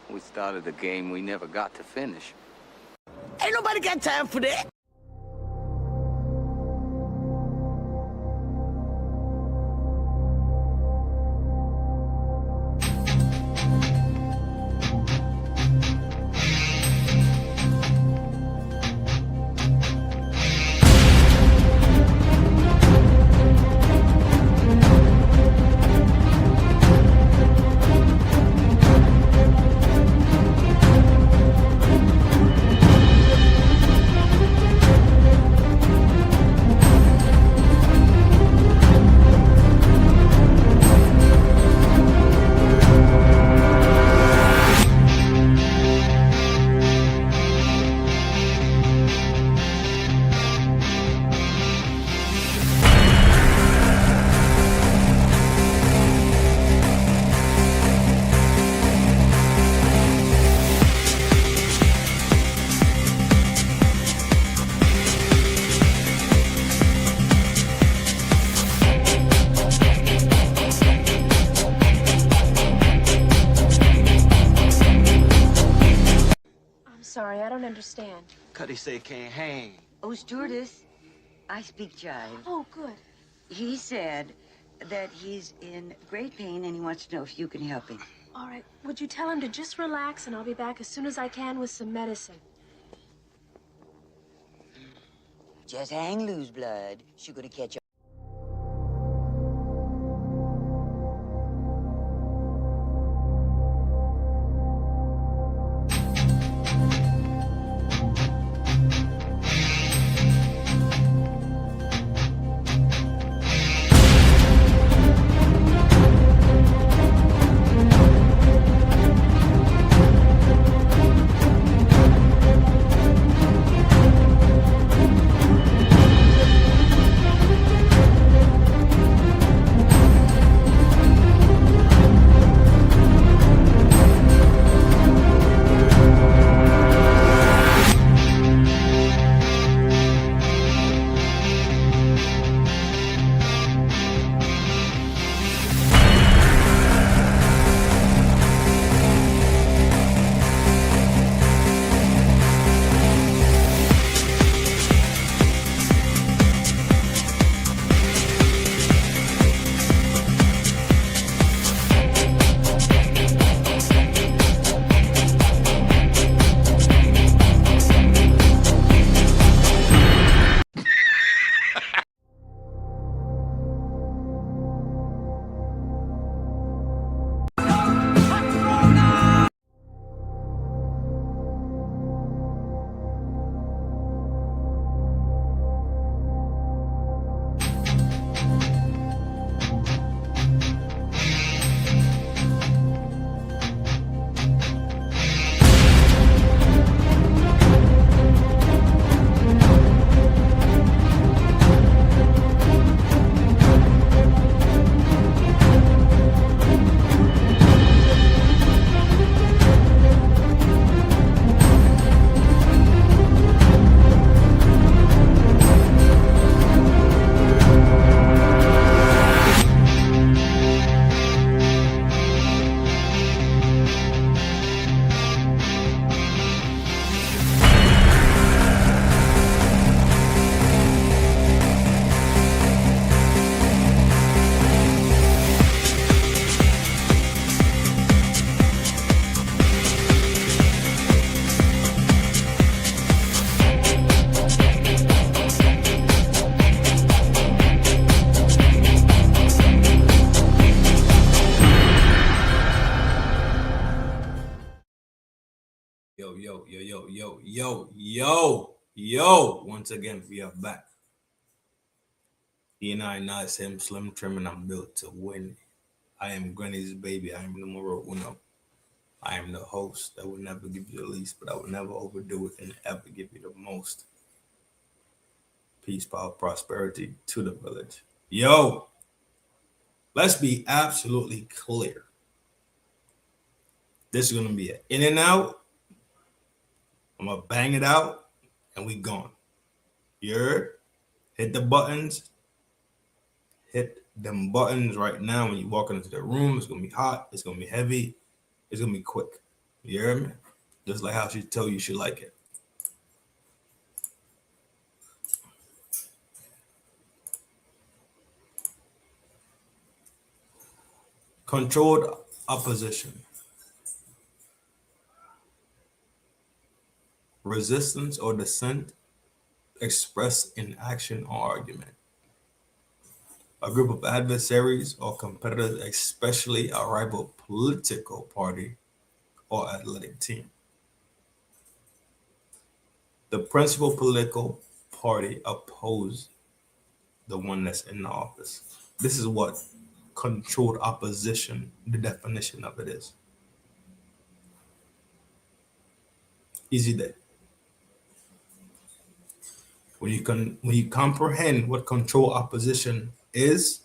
We started a game we never got to finish. Ain't nobody got time for that. Sorry, I don't understand. Cuddy say can't hang. Oh, stewardess, I speak jive. Oh, good. He said that he's in great pain and he wants to know if you can help him. All right, would you tell him to just relax and I'll be back as soon as I can with some medicine? Just hang loose, blood. She's gonna catch up. Yo. Once again, we are back. I nice him, slim, trim, and I'm built to win. I am Granny's baby. I am numero uno. I am the host that will never give you the least, but I will never overdo it and ever give you the most. Peace, power, prosperity to the village. Yo, let's be absolutely clear. This is going to be an in and out. I'm going to bang it out, and we gone. You heard? Hit the buttons. Hit them buttons right now when you walk into the room. It's going to be hot. It's going to be heavy. It's going to be quick. You hear me? Just like how she told you she like it. Controlled opposition. Resistance or dissent expressed in action or argument. A group of adversaries or competitors, especially a rival political party or athletic team. The principal political party oppose the one that's in the office. This is what controlled opposition, the definition of it is. Easy day. When you comprehend what controlled opposition is,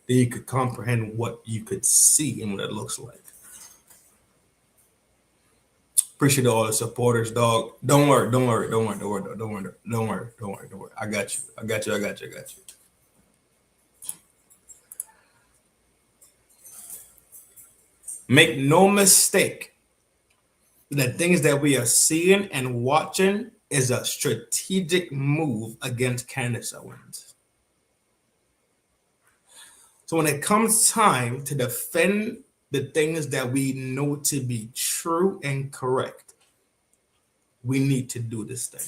then you could comprehend what you could see and what it looks like. Appreciate all the supporters, dog. Don't worry. I got you. Make no mistake, the things that we are seeing and watching is a strategic move against Candace Owens. So when it comes time to defend the things that we know to be true and correct, we need to do this thing.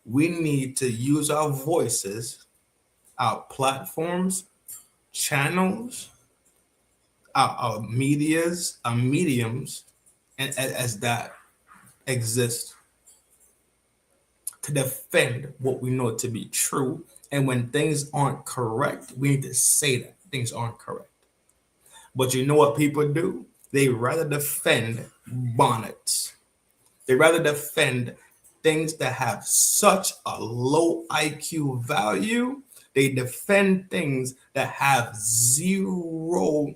We need to use our voices, our platforms, channels, our medias, our mediums, and as that exist to defend what we know to be true. And when things aren't correct, we need to say that things aren't correct. But you know what people do? They rather defend bonnets. They rather defend things that have such a low IQ value. They defend things that have zero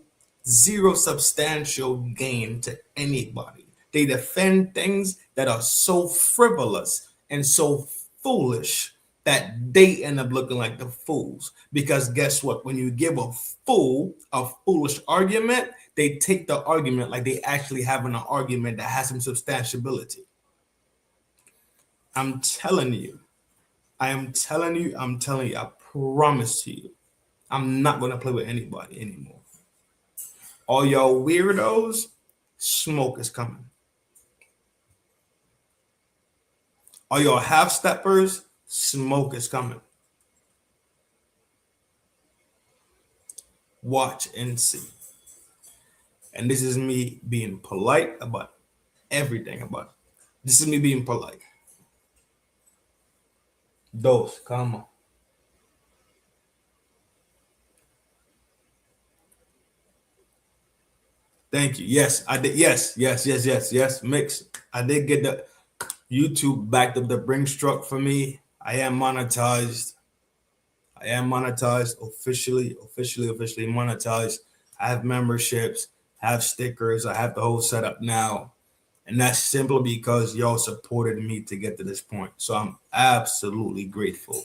substantial gain to anybody. They defend things that are so frivolous and so foolish that they end up looking like the fools. Because guess what? When you give a fool a foolish argument, they take the argument like they actually having an argument that has some substantiability. I'm telling you, I promise you, I'm not going to play with anybody anymore. All y'all weirdos, smoke is coming. All y'all half-steppers, smoke is coming. Watch and see. And this is me being polite about everything about it. This is me being polite. Dos, calma. Thank you. Yes, I did. Yes. Mix. I did get the YouTube backed up the Brinks truck for me. I am monetized. Officially monetized. I have memberships, have stickers. I have the whole setup now. And that's simply because y'all supported me to get to this point. So I'm absolutely grateful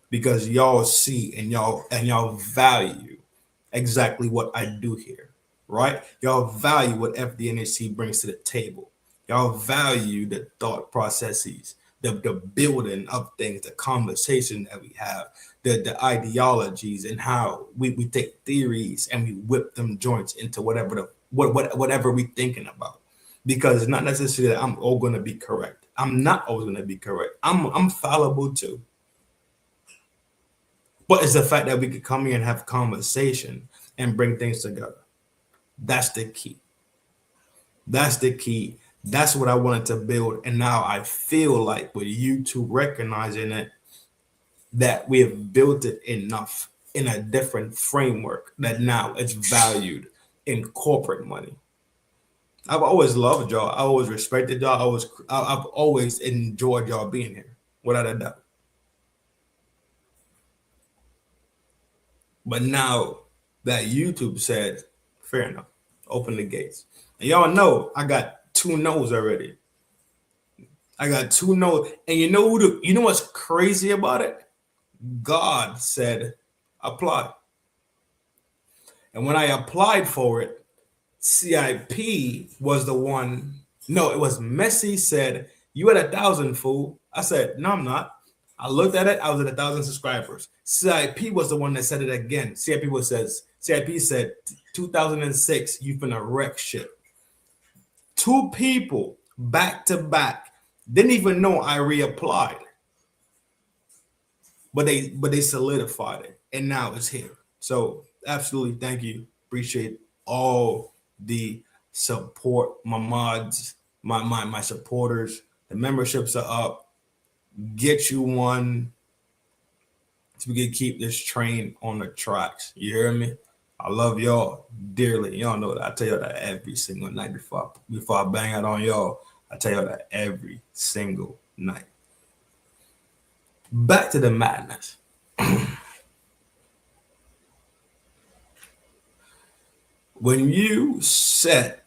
because y'all see and y'all value exactly what I do here, right? Y'all value what FDNHT brings to the table. Y'all value the thought processes, the building of things, the conversation that we have, the ideologies, and how we take theories and we whip them joints into whatever we thinking about. Because it's not necessarily that I'm all going to be correct. I'm not always going to be correct. I'm fallible too. But it's the fact that we could come here and have conversation and bring things together. That's the key. That's what I wanted to build. And now I feel like with YouTube recognizing it, that we have built it enough in a different framework that now it's valued in corporate money. I've always loved y'all. I always respected y'all. I've always enjoyed y'all being here, without a doubt. But now that YouTube said, fair enough, open the gates. And y'all know I got 2 no's already. I got 2 no's. And you know what's crazy about it? God said, apply. And when I applied for it, CIP was the one. No, it was Messi said, "You at 1,000, fool." I said, "No, I'm not." I looked at it. I was at 1,000 subscribers. CIP was the one that said it again. CIP said 2006. You finna wreck shit. Two people back to back didn't even know I reapplied, but they solidified it, and now it's here. So absolutely, thank you. Appreciate all the support, my mods, my supporters. The memberships are up. Get you one so we can keep this train on the tracks. You hear me? I love y'all dearly. Y'all know that. I tell y'all that every single night before I bang out on y'all. I tell y'all that every single night. Back to the madness. When you set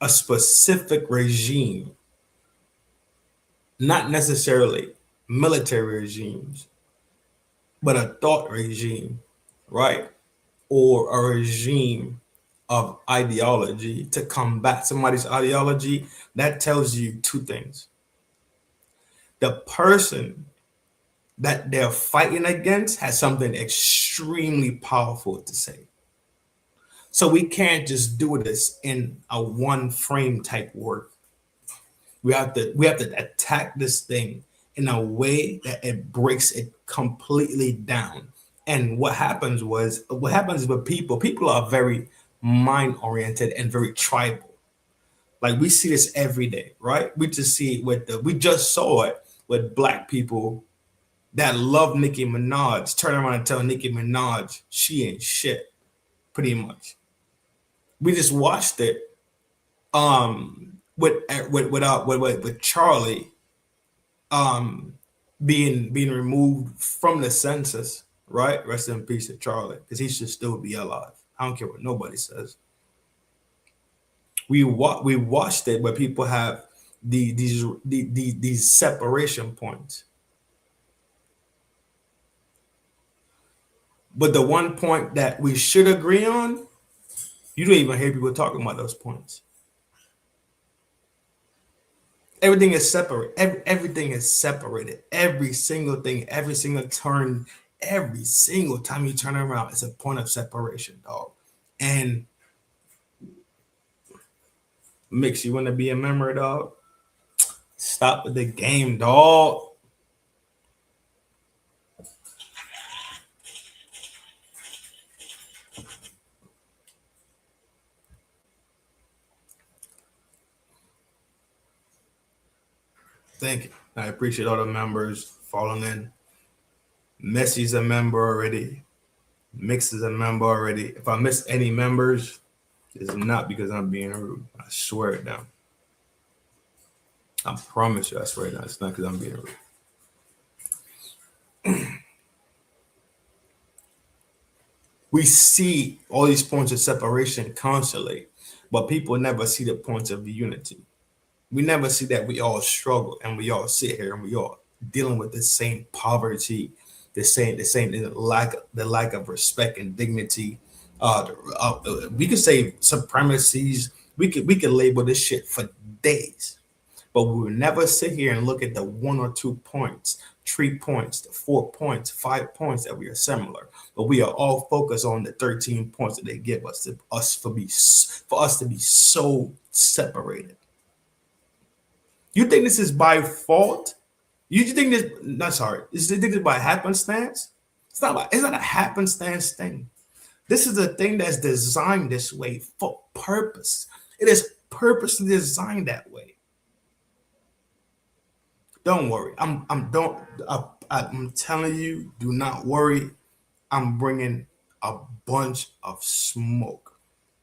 a specific regime, not necessarily military regimes, but a thought regime, right? Or a regime of ideology to combat somebody's ideology, that tells you two things. The person that they're fighting against has something extremely powerful to say. So we can't just do this in a one frame type work. We have to attack this thing in a way that it breaks it completely down. And what happens with people are very mind oriented and very tribal. Like we see this every day, right? We just saw it with black people that love Nicki Minaj turn around and tell Nicki Minaj she ain't shit, pretty much. We just watched it with Charlie being removed from the census, right? Rest in peace to Charlie, because he should still be alive. I don't care what nobody says. We watched it where people have these separation points. But the one point that we should agree on, you don't even hear people talking about those points. Everything is separate. Everything is separated. Every single thing, every single turn, every single time you turn around, it's a point of separation, dog. And Mix, you want to be a member, dog? Stop with the game, dog. Thank you. I appreciate all the members following in. Messy's a member already. Mix is a member already. If I miss any members, it's not because I'm being rude. I swear it down. I promise you, I swear it down. It's not because I'm being rude. We see all these points of separation constantly, but people never see the points of unity. We never see that we all struggle and we all sit here and we all dealing with the same poverty, the lack of respect and dignity. We could say supremacies. We could label this shit for days, but we will never sit here and look at the 1 or 2 points, 3 points, the 4 points, 5 points that we are similar. But we are all focused on the 13 points that they give us for us to be so separated. You think this is by fault? You think this? No, sorry. You think this is by happenstance? It's not a happenstance thing. This is a thing that's designed this way for purpose. It is purposely designed that way. Don't worry. I'm telling you, do not worry. I'm bringing a bunch of smoke.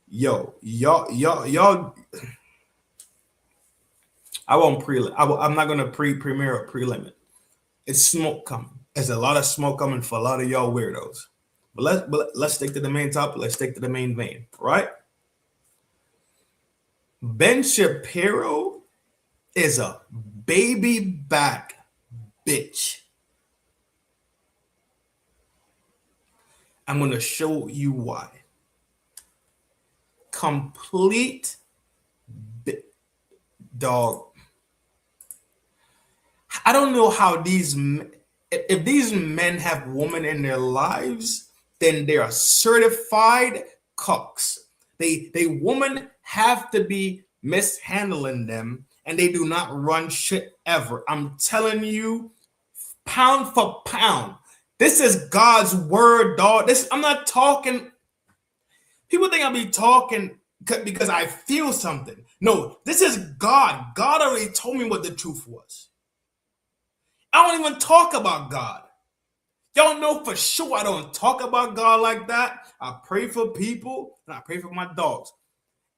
Yo, y'all. I'm not gonna premiere or pre-limit. It's smoke coming. There's a lot of smoke coming for a lot of y'all weirdos. But let's stick to the main topic. Let's stick to the main vein, right? Ben Shapiro is a baby back bitch. I'm gonna show you why. complete dog. I don't know how if these men have women in their lives, then they are certified cucks. They women have to be mishandling them, and they do not run shit ever. I'm telling you, pound for pound. This is God's word, dog. I'm not talking. People think I be talking because I feel something. No, this is God. God already told me what the truth was. I don't even talk about God. Y'all know for sure I don't talk about God like that. I pray for people and I pray for my dogs.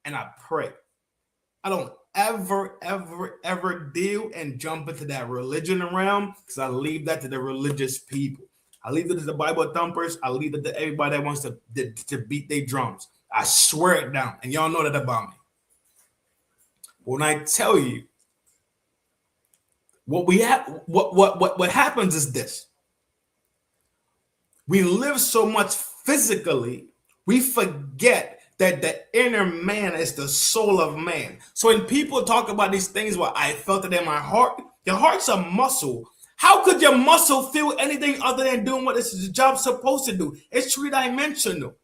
And I pray. I don't ever deal and jump into that religion realm because I leave that to the religious people. I leave it to the Bible thumpers. I leave it to everybody that wants to beat their drums. I swear it down. And y'all know that about me. When I tell you, what happens is this. We live so much physically, we forget that the inner man is the soul of man. So when people talk about these things, well, I felt it in my heart. Your heart's a muscle. How could your muscle feel anything other than doing what its job's supposed to do? It's three-dimensional.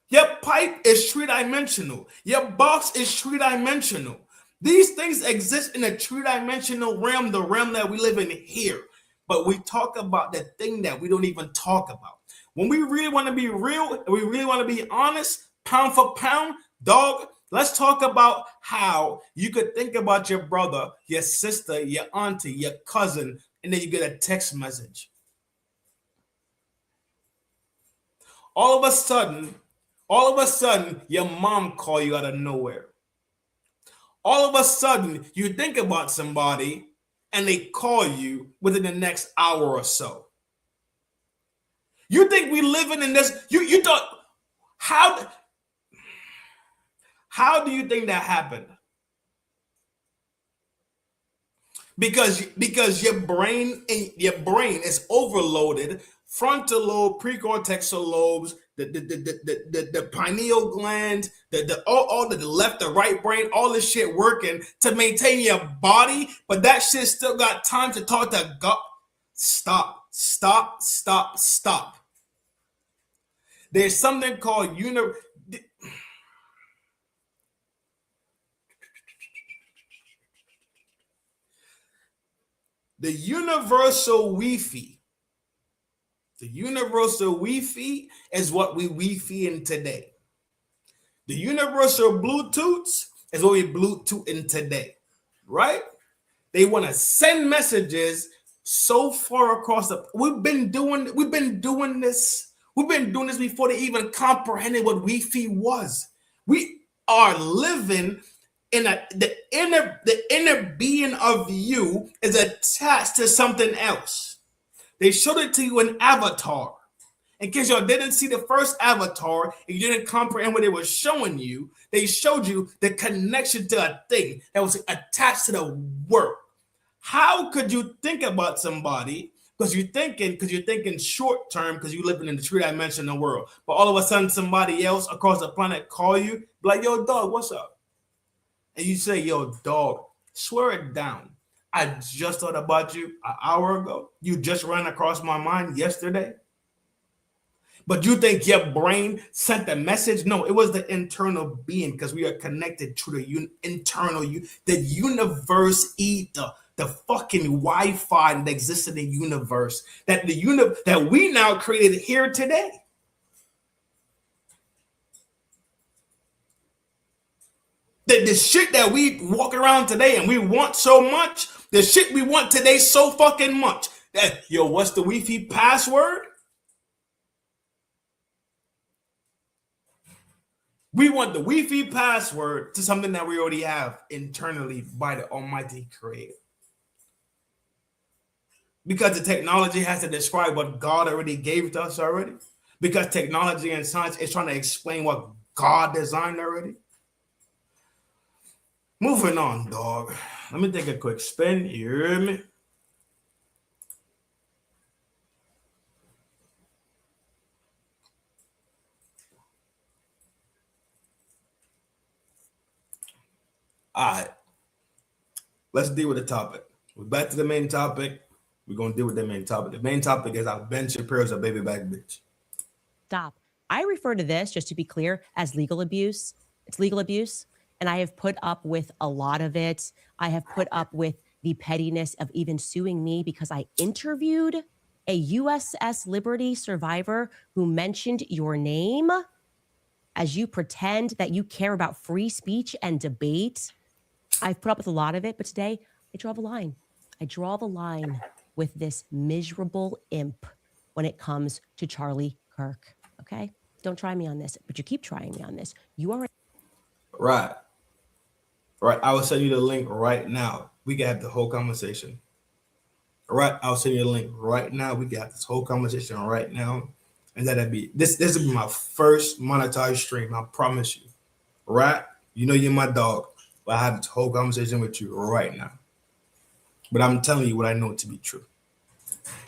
Your pipe is three-dimensional. Your box is three-dimensional. These things exist in a three-dimensional realm, the realm that we live in here. But we talk about the thing that we don't even talk about. When we really want to be real and we really want to be honest, pound for pound, dog, let's talk about how you could think about your brother, your sister, your auntie, your cousin, and then you get a text message. All of a sudden, your mom call you out of nowhere. All of a sudden, you think about somebody and they call you within the next hour or so. You think we living in this? You thought how do you think that happened? Because your brain is overloaded. Frontal lobe, precortexal lobes, the pineal gland, all the left, the right brain, all this shit working to maintain your body, but that shit still got time to talk to God. Stop. There's something called the universal Wi-Fi. The universal Wi-Fi is what we Wi-Fi in today. The universal Bluetooth is what we Bluetooth in today, right? They want to send messages so far across the. We've been doing this. We've been doing this before they even comprehended what Wi-Fi was. We are living in the inner being of you is attached to something else. They showed it to you in Avatar. In case y'all didn't see the first Avatar and you didn't comprehend what they were showing you, they showed you the connection to a thing that was attached to the work. How could you think about somebody because you're thinking short term because you're living in the three-dimensional world, but all of a sudden somebody else across the planet call you, be like, yo, dog, what's up? And you say, yo, dog, swear it down. I just thought about you an hour ago. You just ran across my mind yesterday. But you think your brain sent the message? No, it was the internal being because we are connected to the the universe ether, the fucking Wi-Fi that exists in the universe, that we now created here today. The shit that we walk around today and we want so much, the shit we want today so fucking much. That, yo, what's the Wi-Fi password? We want the Wi-Fi password to something that we already have internally by the Almighty Creator. Because the technology has to describe what God already gave to us already. Because technology and science is trying to explain what God designed already. Moving on, dog. Let me take a quick spin. You hear me? All right. Let's deal with the topic. We're back to the main topic. We're going to deal with the main topic. The main topic is how Ben Shapiro's a baby back bitch. Stop. I refer to this, just to be clear, as legal abuse. It's legal abuse. And I have put up with a lot of it. I have put up with the pettiness of even suing me because I interviewed a USS Liberty survivor who mentioned your name as you pretend that you care about free speech and debate. I've put up with a lot of it, but today I draw the line. I draw the line with this miserable imp when it comes to Charlie Kirk. Okay? Don't try me on this, but you keep trying me on this. You are Right. I will send you the link right now. We can have the whole conversation. Right. I'll send you the link right now. We can have this whole conversation right now. And that'll be this will be my first monetized stream. I promise you. Right? You know you're my dog. But I have this whole conversation with you right now. But I'm telling you what I know to be true.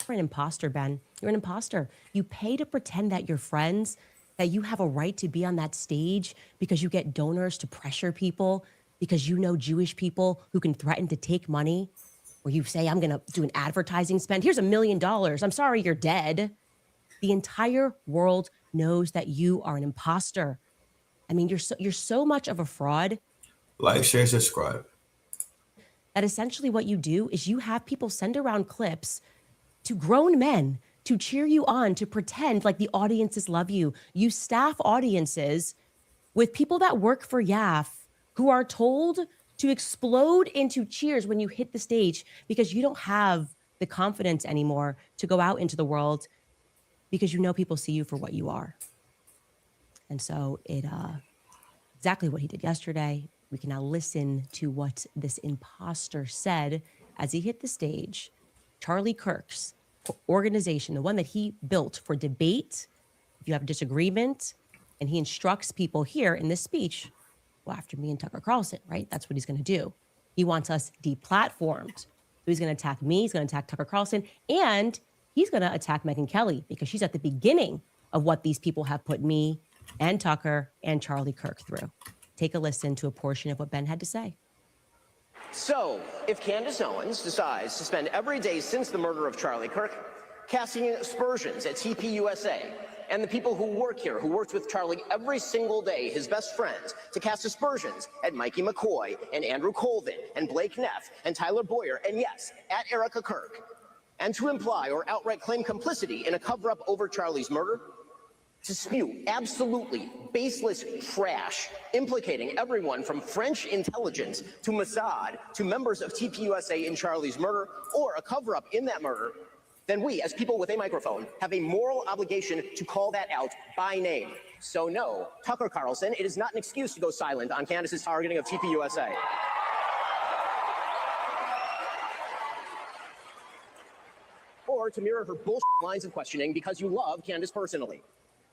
You're an imposter, Ben. You're an imposter. You pay to pretend that you're friends, that you have a right to be on that stage because you get donors to pressure people, because you know Jewish people who can threaten to take money, or you say, I'm going to do an advertising spend. Here's $1 million. I'm sorry, you're dead. The entire world knows that you are an imposter. I mean, you're so much of a fraud. Like, share, subscribe. That essentially what you do is you have people send around clips to grown men to cheer you on, to pretend like the audiences love you. You staff audiences with people that work for YAF who are told to explode into cheers when you hit the stage because you don't have the confidence anymore to go out into the world because you know people see you for what you are. And so exactly what he did yesterday. We can now listen to what this imposter said as he hit the stage. Charlie Kirk's organization, the one that he built for debate, if you have a disagreement, and he instructs people here in this speech, well, after me and Tucker Carlson, right? That's what he's going to do. He wants us deplatformed. So he's going to attack me, he's going to attack Tucker Carlson, and he's going to attack Megyn Kelly because she's at the beginning of what these people have put me and Tucker and Charlie Kirk through. Take a listen to a portion of what Ben had to say. So, if Candace Owens decides to spend every day since the murder of Charlie Kirk casting aspersions at TPUSA and the people who work here, who worked with Charlie every single day, his best friends, to cast aspersions at Mikey McCoy and Andrew Colvin and Blake Neff and Tyler Boyer, and yes, at Erica Kirk, and to imply or outright claim complicity in a cover-up over Charlie's murder, to spew absolutely baseless trash implicating everyone from French intelligence to Mossad to members of TPUSA in Charlie's murder or a cover-up in that murder, then we, as people with a microphone, have a moral obligation to call that out by name. So no, Tucker Carlson, it is not an excuse to go silent on Candace's targeting of TPUSA. Or to mirror her bullshit lines of questioning because you love Candace personally.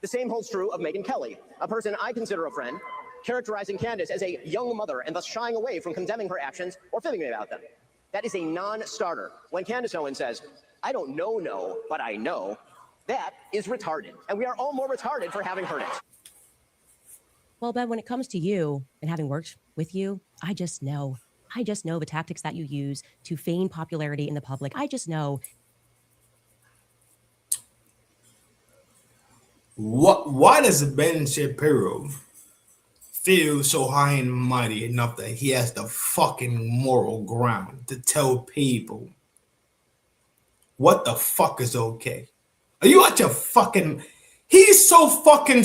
The same holds true of Megyn Kelly, a person I consider a friend, characterizing Candace as a young mother and thus shying away from condemning her actions or fibbing about them. That is a non-starter. When Candace Owens says, I don't know, but I know, that is retarded. And we are all more retarded for having heard it. Well, Ben, when it comes to you and having worked with you, I just know the tactics that you use to feign popularity in the public. I just know. Why does Ben Shapiro feel so high and mighty enough that he has the fucking moral ground to tell people what the fuck is okay? Are you at your fucking... He's so fucking...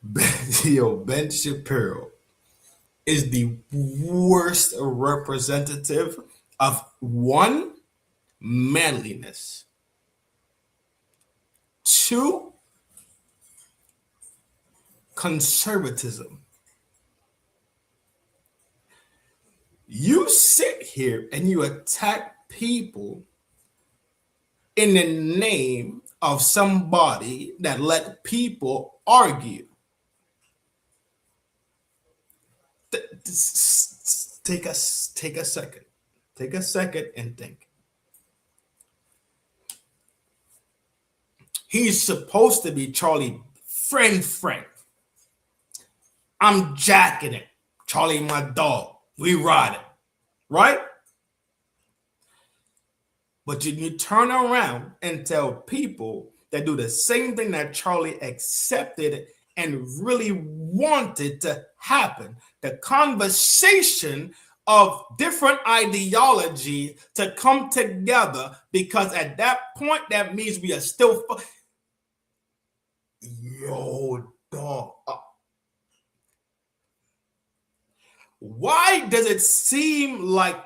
Ben Shapiro is the worst representative of one, manliness, two, conservatism. You sit here and you attack people in the name of somebody that let people argue. Take a second. Take a second and think. He's supposed to be Charlie friend. I'm jacking it. Charlie, my dog. We ride it. Right? But you turn around and tell people that do the same thing that Charlie accepted and really wanted to happen. The conversation of different ideology to come together, because at that point, that means we are still... Yo, dog. Why does it seem like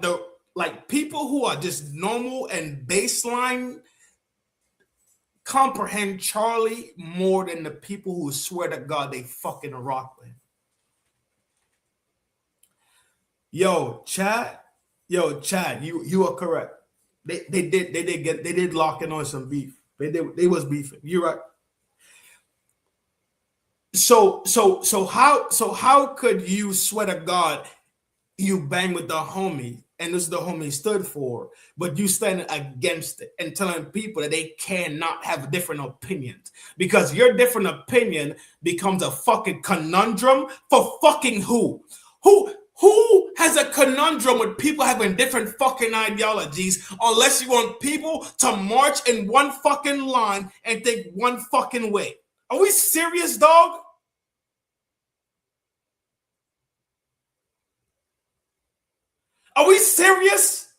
people who are just normal and baseline comprehend Charlie more than the people who swear to God they fucking rock with him? Yo, Chad, you are correct. They did lock in on some beef. They was beefing. You're right. So how could you swear to God you bang with the homie and this is the homie stood for, but you standing against it and telling people that they cannot have different opinions because your different opinion becomes a fucking conundrum for fucking who? Who has a conundrum with people having different fucking ideologies unless you want people to march in one fucking line and think one fucking way? Are we serious, dog? Are we serious?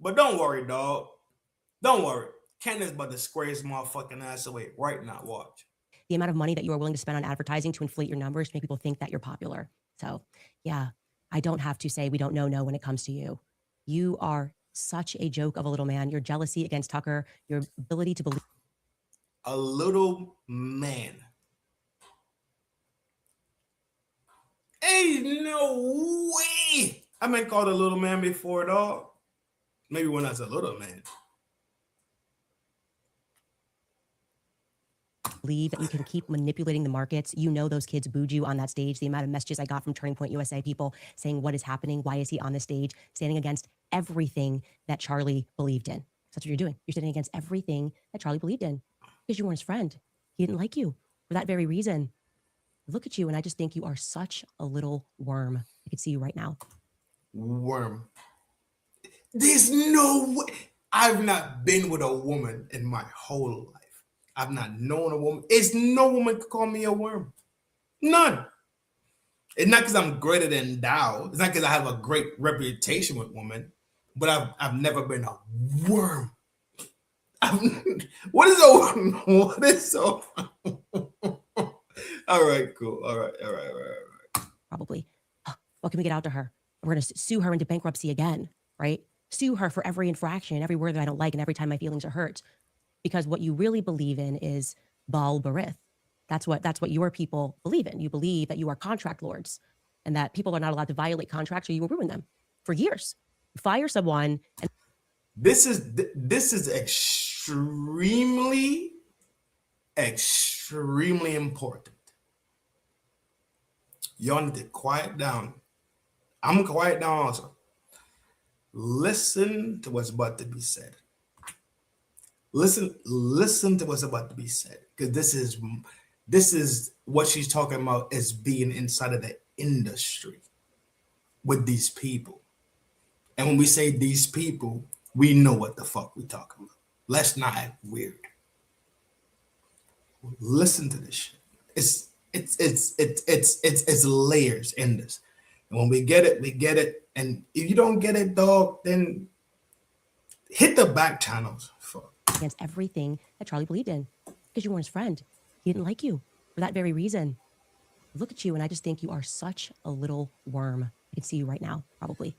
But don't worry, dog. Don't worry. Candace about to square his motherfucking ass away right now. Watch. The amount of money that you are willing to spend on advertising to inflate your numbers to make people think that you're popular. So, yeah, I don't have to say we don't know no when it comes to you. You are such a joke of a little man. Your jealousy against Tucker, your ability to believe. A little man. Ain't no way. I've been called a little man before, dog. Maybe when I was a little man. Believe that you can keep manipulating the markets. You know those kids booed you on that stage. The amount of messages I got from Turning Point USA people saying, what is happening? Why is he on the stage? Standing against everything that Charlie believed in. That's what you're doing. You're standing against everything that Charlie believed in because you weren't his friend. He didn't like you for that very reason. Look at you, and I just think you are such a little worm. I can see you right now. Worm. There's no way. I've not been with a woman in my whole life. I've not known a woman. It's no woman could call me a worm. None. It's not because I'm greater than thou. It's not because I have a great reputation with women, but I've never been a worm. What is a worm? What is so? All right, cool. All right. Probably. What can we get out to her? We're going to sue her into bankruptcy again, right? Sue her for every infraction, every word that I don't like, and every time my feelings are hurt. Because what you really believe in is Baal Barith. That's what your people believe in. You believe that you are contract lords and that people are not allowed to violate contracts or you will ruin them for years. You fire someone. And this is extremely important. Y'all need to quiet down. I'm gonna quiet down also. Listen to what's about to be said. Listen to what's about to be said, because this is what she's talking about as being inside of the industry with these people. And when we say these people, we know what the fuck we talking about. Let's not act weird. Listen to this shit. It's layers in this. And when we get it, we get it. And if you don't get it, dog, then hit the back channels. Fuck. Against everything that Charlie believed in because you weren't his friend. He didn't like you for that very reason. Look at you, and I just think you are such a little worm. I can see you right now, probably.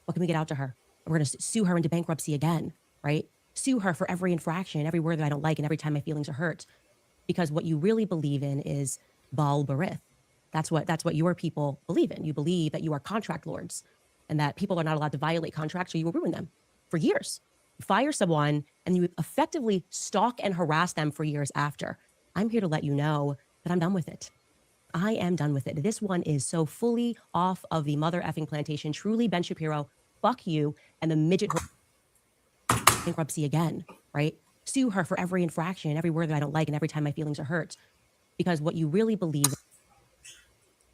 What can we get out to her? We're going to sue her into bankruptcy again, right? Sue her for every infraction, every word that I don't like, and every time my feelings are hurt. Because what you really believe in is Baal Barith. That's what your people believe in. You believe that you are contract lords and that people are not allowed to violate contracts or you will ruin them for years. You fire someone and you effectively stalk and harass them for years after. I'm here to let you know that I'm done with it. I am done with it. This one is so fully off of the mother effing plantation. Truly, Ben Shapiro, fuck you and the midget bankruptcy again, right? Sue her for every infraction, every word that I don't like, and every time my feelings are hurt. Because what you really believe.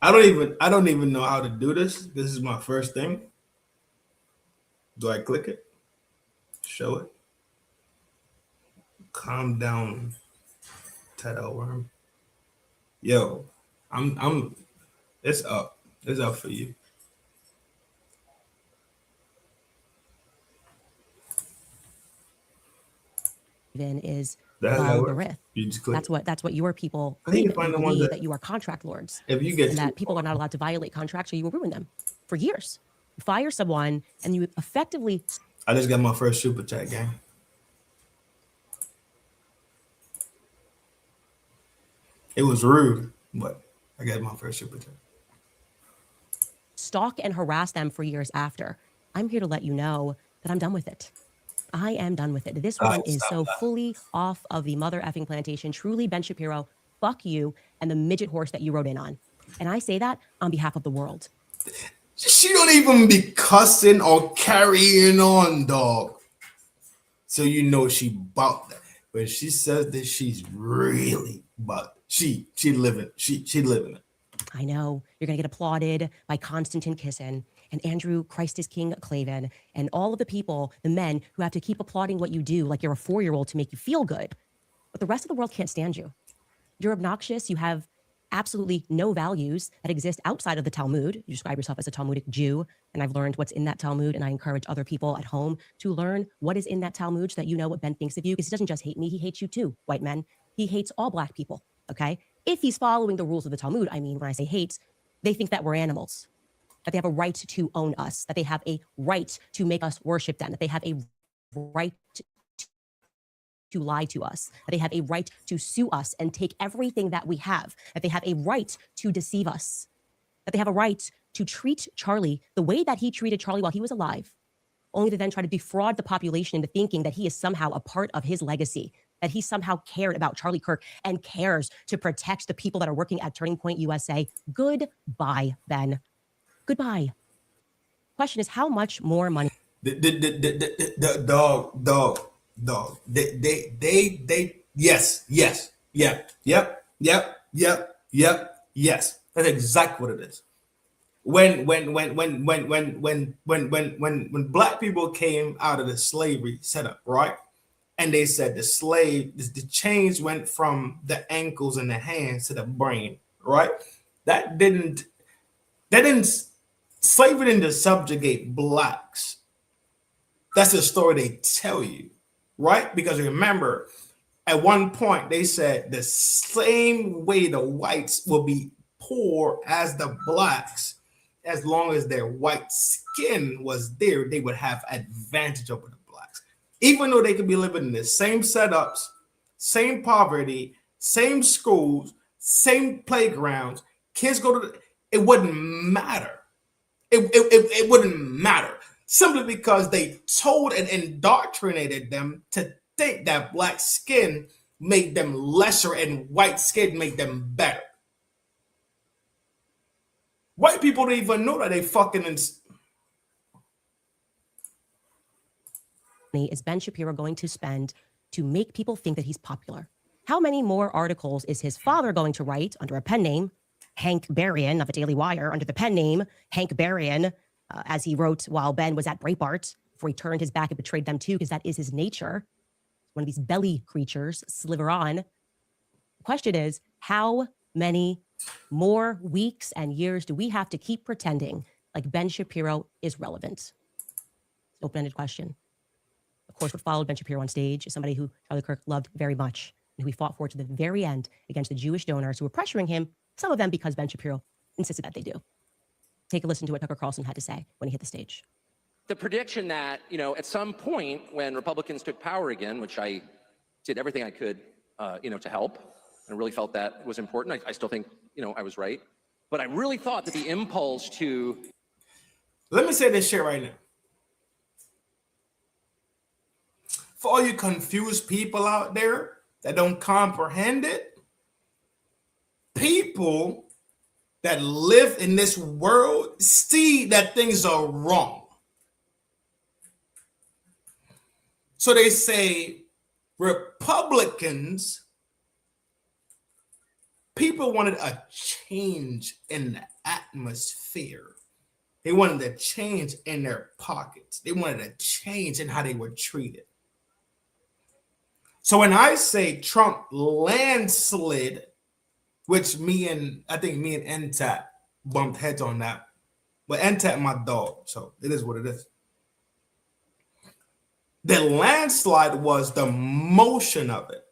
I don't even know how to do this. This is my first thing. Do I click it? Show it. Calm down, Tattoo Worm. Yo, I'm it's up. It's up for you. Is That riff. You just click. That's what your people I think you believe. find You the ones believe that that you are contract lords. if you get and that people are not allowed to violate contracts or you will ruin them for years. You fire someone and you effectively. I just got my first super chat, gang. It was rude, but I got my first super chat. Stalk and harass them for years after. I'm here to let you know that I'm done with it. I am done with it. This one is so fully off of the mother effing plantation. Truly, Ben Shapiro, fuck you and the midget horse that you rode in on. And I say that on behalf of the world. She don't even be cussing or carrying on, dog. So you know she bought that. When she says that, she's really bought. She living it. I know you're gonna get applauded by Konstantin Kisin and Andrew Christ is King Clavin and all of the people, the men who have to keep applauding what you do like you're a 4-year-old to make you feel good. But the rest of the world can't stand you. You're obnoxious. You have absolutely no values that exist outside of the Talmud. You describe yourself as a Talmudic Jew, and I've learned what's in that Talmud, and I encourage other people at home to learn what is in that Talmud so that you know what Ben thinks of you, because he doesn't just hate me, he hates you too, white men. He hates all black people, okay? If he's following the rules of the Talmud, I mean, when I say hates, they think that we're animals, that they have a right to own us, that they have a right to make us worship them, that they have a right to lie to us, that they have a right to sue us and take everything that we have, that they have a right to deceive us, that they have a right to treat Charlie the way that he treated Charlie while he was alive, only to then try to defraud the population into thinking that he is somehow a part of his legacy, that he somehow cared about Charlie Kirk and cares to protect the people that are working at Turning Point USA. Goodbye, Ben. Goodbye. Question is, how much more money? The dog. They yes. Yep. Yes. That's exactly what it is. When black people came out of the slavery setup, right? And they said the chains went from the ankles and the hands to the brain, right? Slavery didn't subjugate blacks. That's the story they tell you, right? Because remember, at one point they said the same way the whites will be poor as the blacks, as long as their white skin was there, they would have advantage over the blacks. Even though they could be living in the same setups, same poverty, same schools, same playgrounds, kids go to it wouldn't matter. It wouldn't matter. Simply because they told and indoctrinated them to think that black skin made them lesser and white skin made them better. White people don't even know that they fucking... Is Ben Shapiro going to spend to make people think that he's popular? How many more articles is his father going to write under a pen name, Hank Berrien of the Daily Wire, under the pen name Hank Berrien, as he wrote while Ben was at Breitbart, before he turned his back and betrayed them too, because that is his nature. One of these belly creatures, sliver on. The question is, how many more weeks and years do we have to keep pretending like Ben Shapiro is relevant? Open-ended question. Of course, what followed Ben Shapiro on stage is somebody who Charlie Kirk loved very much and who he fought for to the very end against the Jewish donors who were pressuring him, some of them because Ben Shapiro insisted that they do. Take a listen to what Tucker Carlson had to say when he hit the stage. The prediction that, at some point when Republicans took power again, which I did everything I could, to help, and really felt that was important. I still think, I was right. But I really thought that the impulse to... Let me say this shit right now. For all you confused people out there that don't comprehend it, people that live in this world see that things are wrong. So they say Republicans, people wanted a change in the atmosphere. They wanted a change in their pockets. They wanted a change in how they were treated. So when I say Trump landslid, which I think me and NTAP bumped heads on that, but NTAP my dog, so it is what it is. The landslide was the motion of it.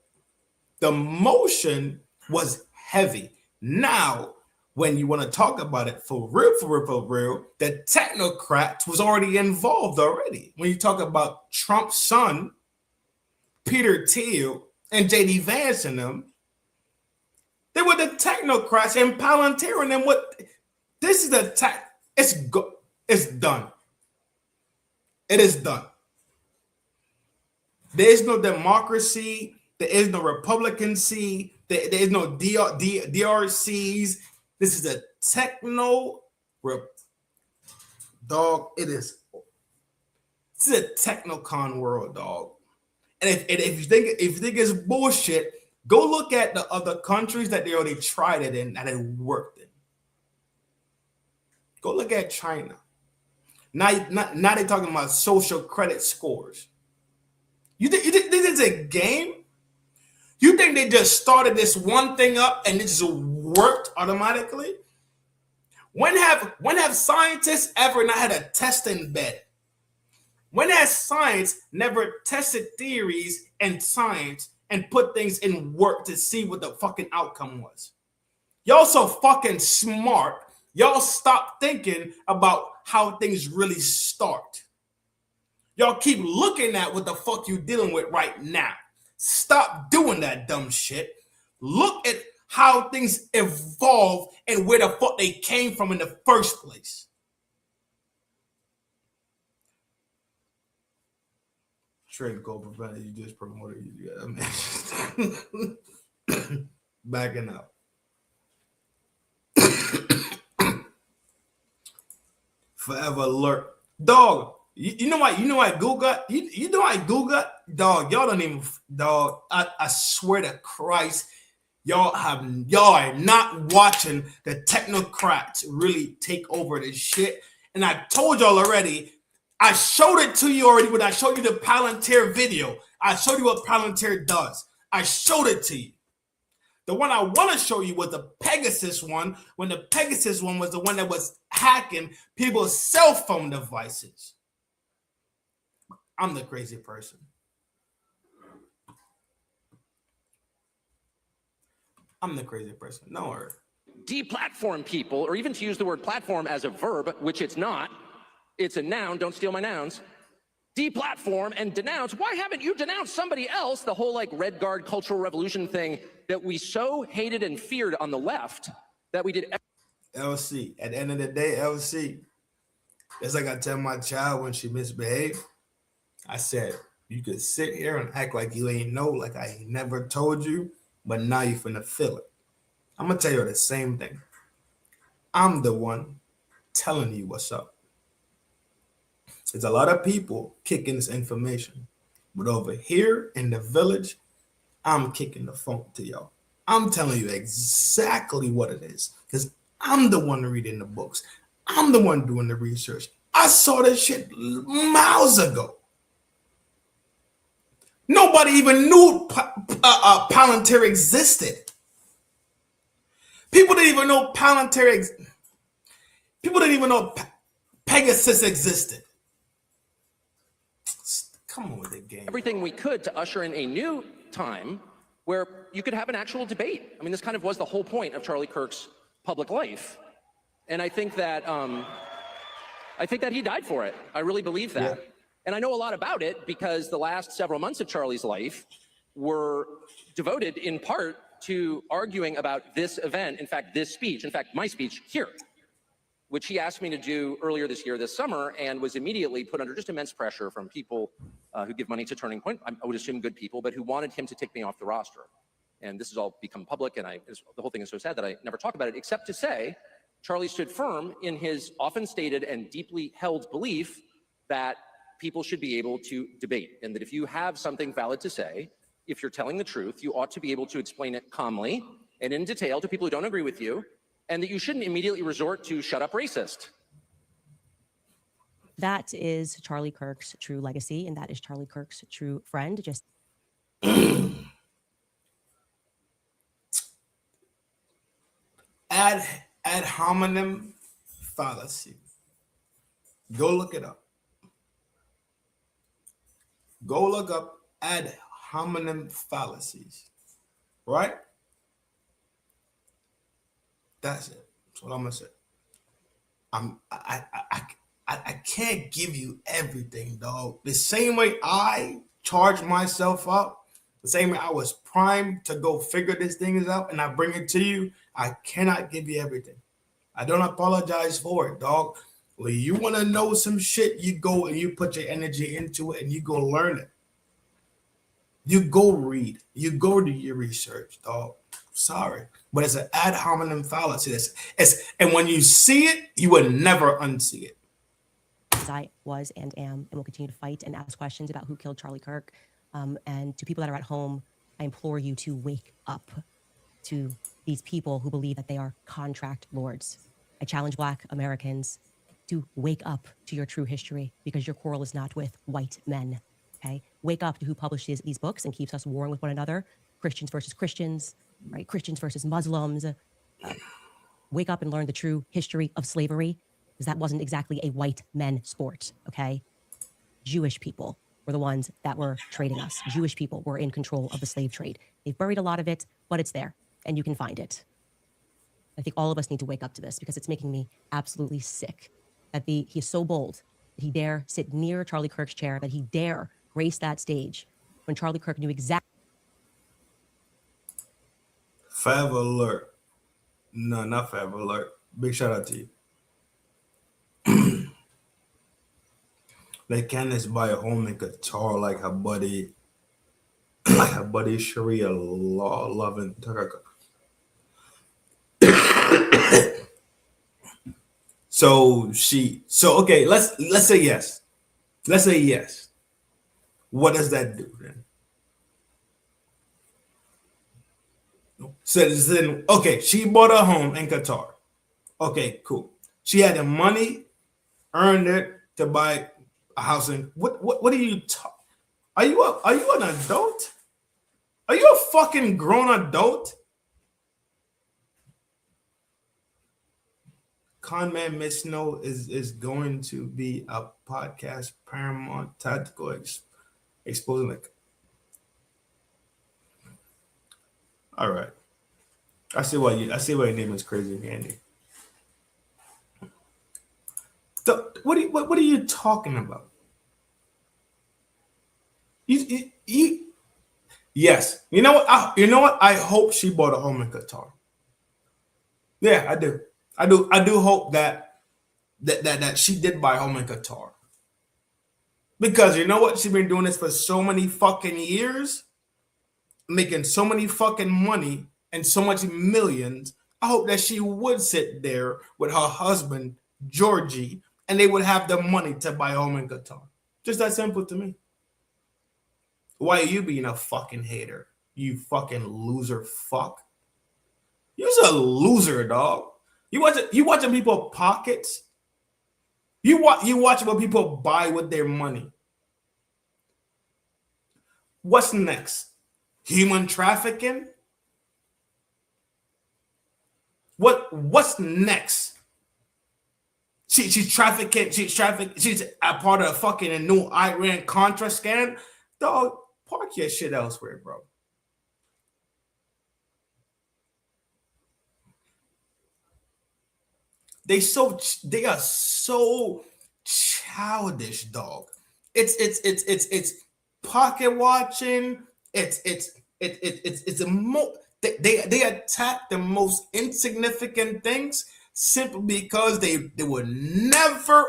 The motion was heavy. Now, when you want to talk about it for real, the technocrats was already involved already. When you talk about Trump's son, Peter Thiel, and J.D. Vance and them, they were the technocrats and Palantir and what this is the tech. It's done. It is done. There is no democracy. There is no Republicancy. There is no DRCs. This is a dog. This is a technocon world, dog. And if you think it's bullshit, go look at the other countries that they already tried it in, that it worked in. Go look at China. Now they're talking about social credit scores. You think this is a game? You think they just started this one thing up and it just worked automatically? When have scientists ever not had a testing bed? When has science never tested theories and science and put things in work to see what the fucking outcome was? Y'all so fucking smart. Y'all stop thinking about how things really start. Y'all keep looking at what the fuck you dealing with right now. Stop doing that dumb shit. Look at how things evolve and where the fuck they came from in the first place. Straight go prevent you just promoted you. Backing up. Forever alert. Dog. You know why Google? You know why Google? Dog, y'all don't even, dog. I swear to Christ, y'all are not watching the technocrats really take over this shit. And I told y'all already, I showed it to you already when I showed you the Palantir video. I showed you what Palantir does. I showed it to you. The one I want to show you was the Pegasus one, when the Pegasus one was the one that was hacking people's cell phone devices. I'm the crazy person. I'm the crazy person. No worry. Deplatform people, or even to use the word platform as a verb, which it's not. It's a noun. Don't steal my nouns. Deplatform and denounce. Why haven't you denounced somebody else? The whole like Red Guard Cultural Revolution thing that we so hated and feared on the left that we did. LC. At the end of the day, LC. It's like I tell my child when she misbehaved. I said, you could sit here and act like you ain't know, like I ain't never told you, but now you finna feel it. I'm gonna tell you the same thing. I'm the one telling you what's up. There's a lot of people kicking this information, but over here in the village, I'm kicking the phone to y'all. I'm telling you exactly what it is, because I'm the one reading the books. I'm the one doing the research. I saw this shit miles ago. Nobody even knew Palantir existed. People didn't even know Palantir. People didn't even know Pegasus existed. Come on with the game. Everything we could to usher in a new time where you could have an actual debate. I mean, this kind of was the whole point of Charlie Kirk's public life, and I think that he died for it. I really believe that. Yeah. And I know a lot about it because the last several months of Charlie's life were devoted in part to arguing about this event, in fact, this speech, in fact, my speech here, which he asked me to do earlier this year, this summer, and was immediately put under just immense pressure from people who give money to Turning Point, I would assume good people, but who wanted him to take me off the roster. And this has all become public, and the whole thing is so sad that I never talk about it, except to say Charlie stood firm in his often stated and deeply held belief that people should be able to debate, and that if you have something valid to say, if you're telling the truth, you ought to be able to explain it calmly and in detail to people who don't agree with you, and that you shouldn't immediately resort to shut up racist. That is Charlie Kirk's true legacy, and that is Charlie Kirk's true friend. Just ad hominem fallacy. Go look it up. Go look up ad hominem fallacies. Right? That's it. That's what I'm gonna say. I can't give you everything, dog. The same way I charge myself up, the same way I was primed to go figure these things out, and I bring it to you, I cannot give you everything. I don't apologize for it, dog. When you want to know some shit, you go and you put your energy into it and you go learn it. You go read. You go do your research, dog. Sorry. But it's an ad hominem fallacy. And when you see it, you would never unsee it. I was and am and will continue to fight and ask questions about who killed Charlie Kirk. And to people that are at home, I implore you to wake up to these people who believe that they are contract lords. I challenge Black Americans to wake up to your true history, because your quarrel is not with white men, okay? Wake up to who publishes these books and keeps us warring with one another. Christians versus Christians, right? Christians versus Muslims. Wake up and learn the true history of slavery, because that wasn't exactly a white men sport, okay? Jewish people were the ones that were trading us. Jewish people were in control of the slave trade. They've buried a lot of it, but it's there, and you can find it. I think all of us need to wake up to this, because it's making me absolutely sick that he is so bold that he dare sit near Charlie Kirk's chair, that he dare grace that stage when Charlie Kirk knew exactly. Forever alert. No, not forever alert. Big shout out to you. Let Candace buy a home in Qatar like her buddy Sharia law loving Tucker. So okay, let's say yes. Let's say yes. What does that do then? So then, okay, she bought a home in Qatar. Okay, cool. She had the money, earned it to buy a house in what are you are you an adult? Are you a fucking grown adult? Conman Miss Snow is going to be a podcast, Paramount Tactical exposing like. All right, I see why your name is Crazy Candy. What are you talking about? You yes. You know what? I hope she bought a home in Qatar. Yeah, I do. I do hope that she did buy a home in Qatar. Because you know what? She's been doing this for so many fucking years, making so many fucking money and so much millions. I hope that she would sit there with her husband, Georgie, and they would have the money to buy a home in Qatar. Just that simple to me. Why are you being a fucking hater? You fucking loser fuck. You're a loser, dog. You watching people pockets? You watch what people buy with their money. What's next? Human trafficking? What's next? She's trafficking. She's a part of fucking a new Iran Contra scam. Dog, park your shit elsewhere, bro. They are so childish, dog. It's pocket watching. They attack the most insignificant things simply because they would never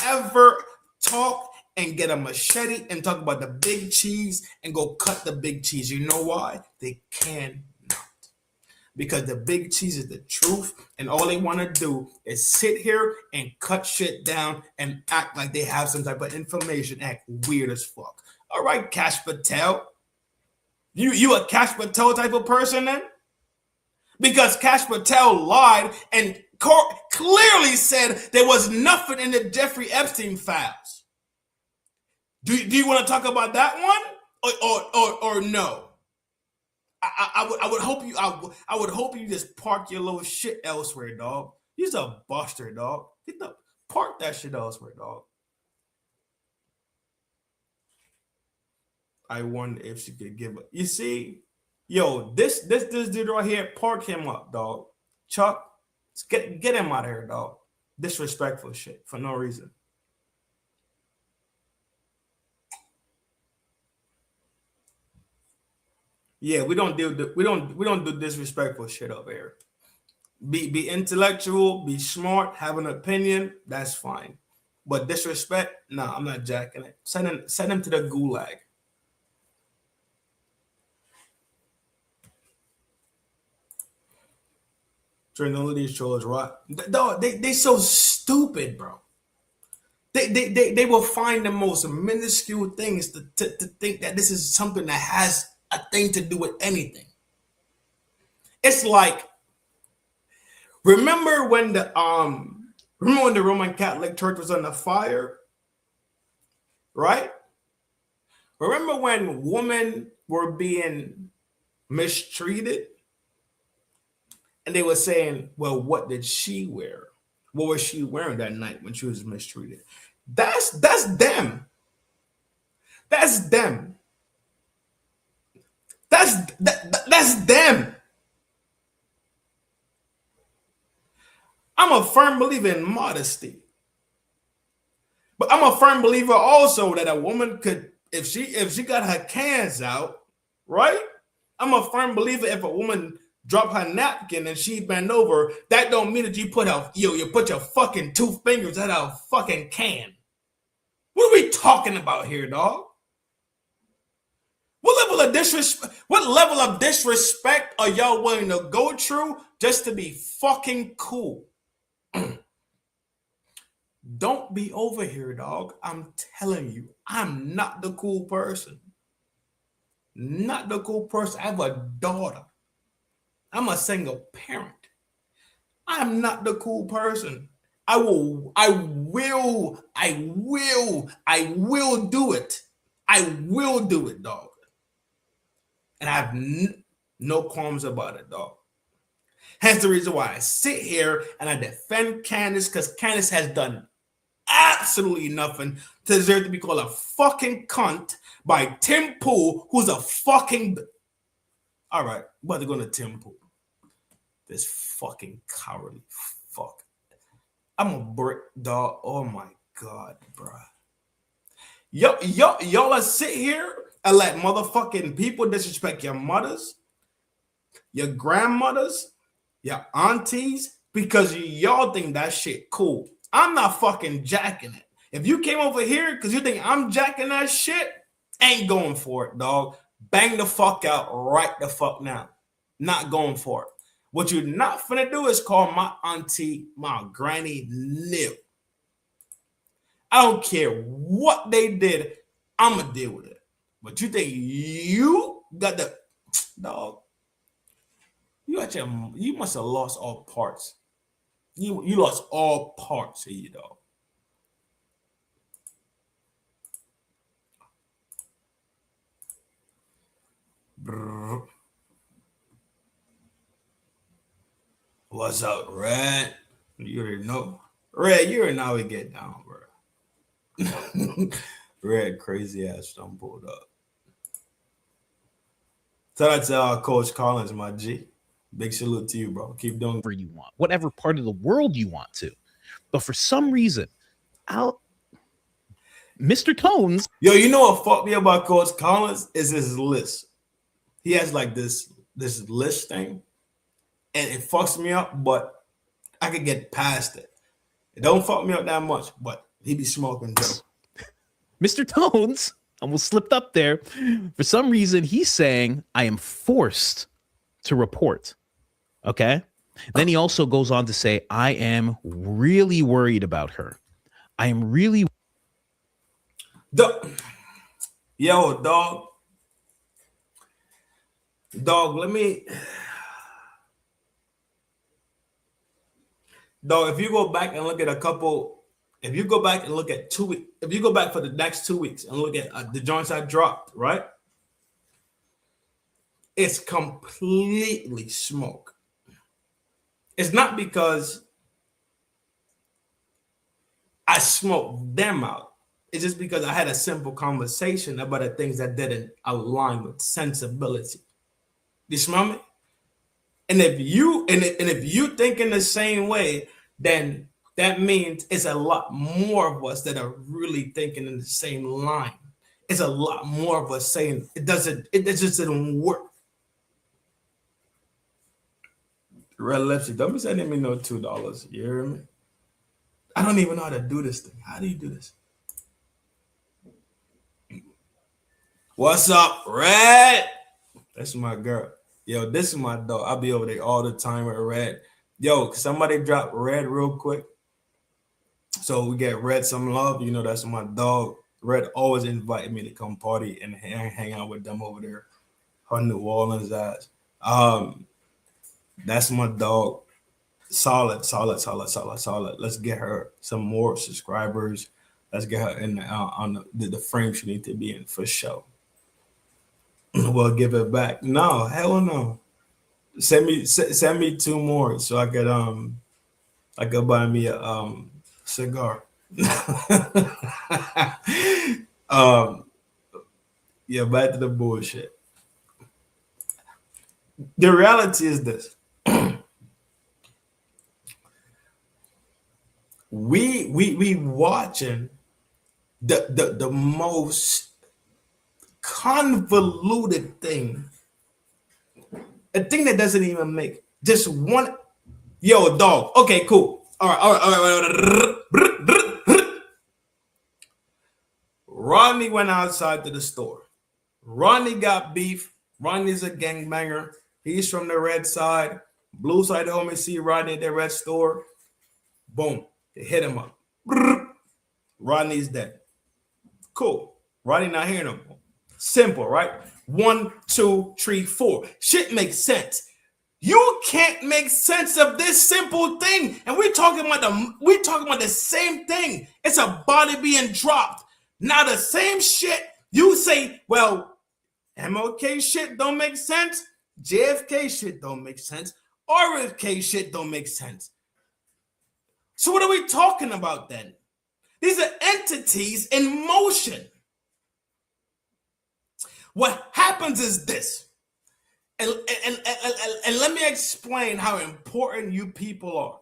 ever talk and get a machete and talk about the big cheese and go cut the big cheese. You know why? They cannot. because the big cheese is the truth, and all they want to do is sit here and cut shit down and act like they have some type of information, act weird as fuck. All right, Cash Patel. You a Cash Patel type of person then? Because Cash Patel lied and clearly said there was nothing in the Jeffrey Epstein files. Do you want to talk about that one or no? I would hope you I would hope you just park your little shit elsewhere, dog. You're a buster, dog. Park that shit elsewhere, dog. I wonder if she could give it. You see, yo, this dude right here, park him up, dog. Chuck, get him out of here, dog. Disrespectful shit for no reason. Yeah, we don't do disrespectful shit up here. Be intellectual, be smart, have an opinion, that's fine. But disrespect, nah, I'm not jacking it. Send him to the gulag. During all of these trolls, right? Dog, they so stupid, bro. They will find the most minuscule things to think that this is something that has a thing to do with anything. It's like, remember when the Roman Catholic Church was under fire, right? Remember when women were being mistreated? And they were saying, well, what did she wear? What was she wearing that night when she was mistreated? That's them. That's them. That's them. I'm a firm believer in modesty. But I'm a firm believer also that a woman could, if she got her cans out, right? I'm a firm believer if a woman drop her napkin and she bend over, that don't mean that you put your fucking 2 fingers at a fucking can. What are we talking about here, dog? What level of disrespect are y'all willing to go through just to be fucking cool? Don't be over here, dog. I'm telling you, I'm not the cool person. Not the cool person. I have a daughter. I'm a single parent. I'm not the cool person. I will do it. I will do it, dog. And I have no qualms about it, dog. Hence the reason why I sit here and I defend Candace, because Candace has done absolutely nothing to deserve to be called a fucking cunt by Tim Poole, who's a fucking... All right, but they're going to Tim Poole. This fucking cowardly fuck. I'm a brick, dog. Oh my God, bro. Y'all sit here and let motherfucking people disrespect your mothers, your grandmothers, your aunties, because y'all think that shit cool. I'm not fucking jacking it. If you came over here because you think I'm jacking that shit, ain't going for it, dog. Bang the fuck out right the fuck now. Not going for it. What you're not finna do is call my auntie, my granny, nil. I don't care what they did. I'm gonna deal with it. But you think you got the dog? You must have lost all parts. You lost all parts of you, dog. Brr. What's up, Red? You already know. Red, you already know how we get down, bro. Red, crazy ass stump pulled up. Shout out to Coach Collins, my G. Big salute to you, bro. Keep doing whatever you want, whatever part of the world you want to. But for some reason, Mr. Tones. Yo, you know what fucked me about Coach Collins is his list. He has like this list thing. And it fucks me up, but I could get past it. It don't fuck me up that much, but he be smoking dope. Mr. Tones almost slipped up there. For some reason, he's saying, I am forced to report. Okay. Then he also goes on to say, I am really worried about her. I am really. Yo, dog. Dog, let me. Dog, if you go back and look at if you go back and look at 2 weeks, if you go back for the next 2 weeks and look at the joints I dropped, right? It's completely smoke. It's not because I smoked them out. It's just because I had a simple conversation about the things that didn't align with sensibility. You smell me? And if you think in the same way, then that means it's a lot more of us that are really thinking in the same line. It's a lot more of us saying it just didn't work. Red lipstick, don't be sending me no $2. You hear me? I don't even know how to do this thing. How do you do this? What's up, Red? That's my girl. Yo, this is my dog. I'll be over there all the time with Red. Yo, somebody drop Red real quick. So we get Red some love. You know, that's my dog. Red always invited me to come party and hang out with them over there. Her New Orleans ass. That's my dog. Solid. Let's get her some more subscribers. Let's get her in on the frame she needs to be in for sure. We'll give it back. No, hell no. Send me 2 more so I could buy me a cigar. Yeah, back to the bullshit. The reality is this. we watching the most convoluted thing, a thing that doesn't even make just one. Yo, dog. Okay, cool. All right. Rodney went outside to the store. Rodney got beef. Rodney's a gangbanger. He's from the red side. Blue side homie see Rodney at the red store. Boom. They hit him up. Rodney's dead. Cool. Rodney not here no more. Simple, right? 1, 2, 3, 4. Shit makes sense. You can't make sense of this simple thing. And we're talking about the same thing. It's a body being dropped. Now the same shit. You say, well, MLK shit don't make sense. JFK shit don't make sense. RFK shit don't make sense. So what are we talking about then? These are entities in motion. What happens is this, and let me explain how important you people are.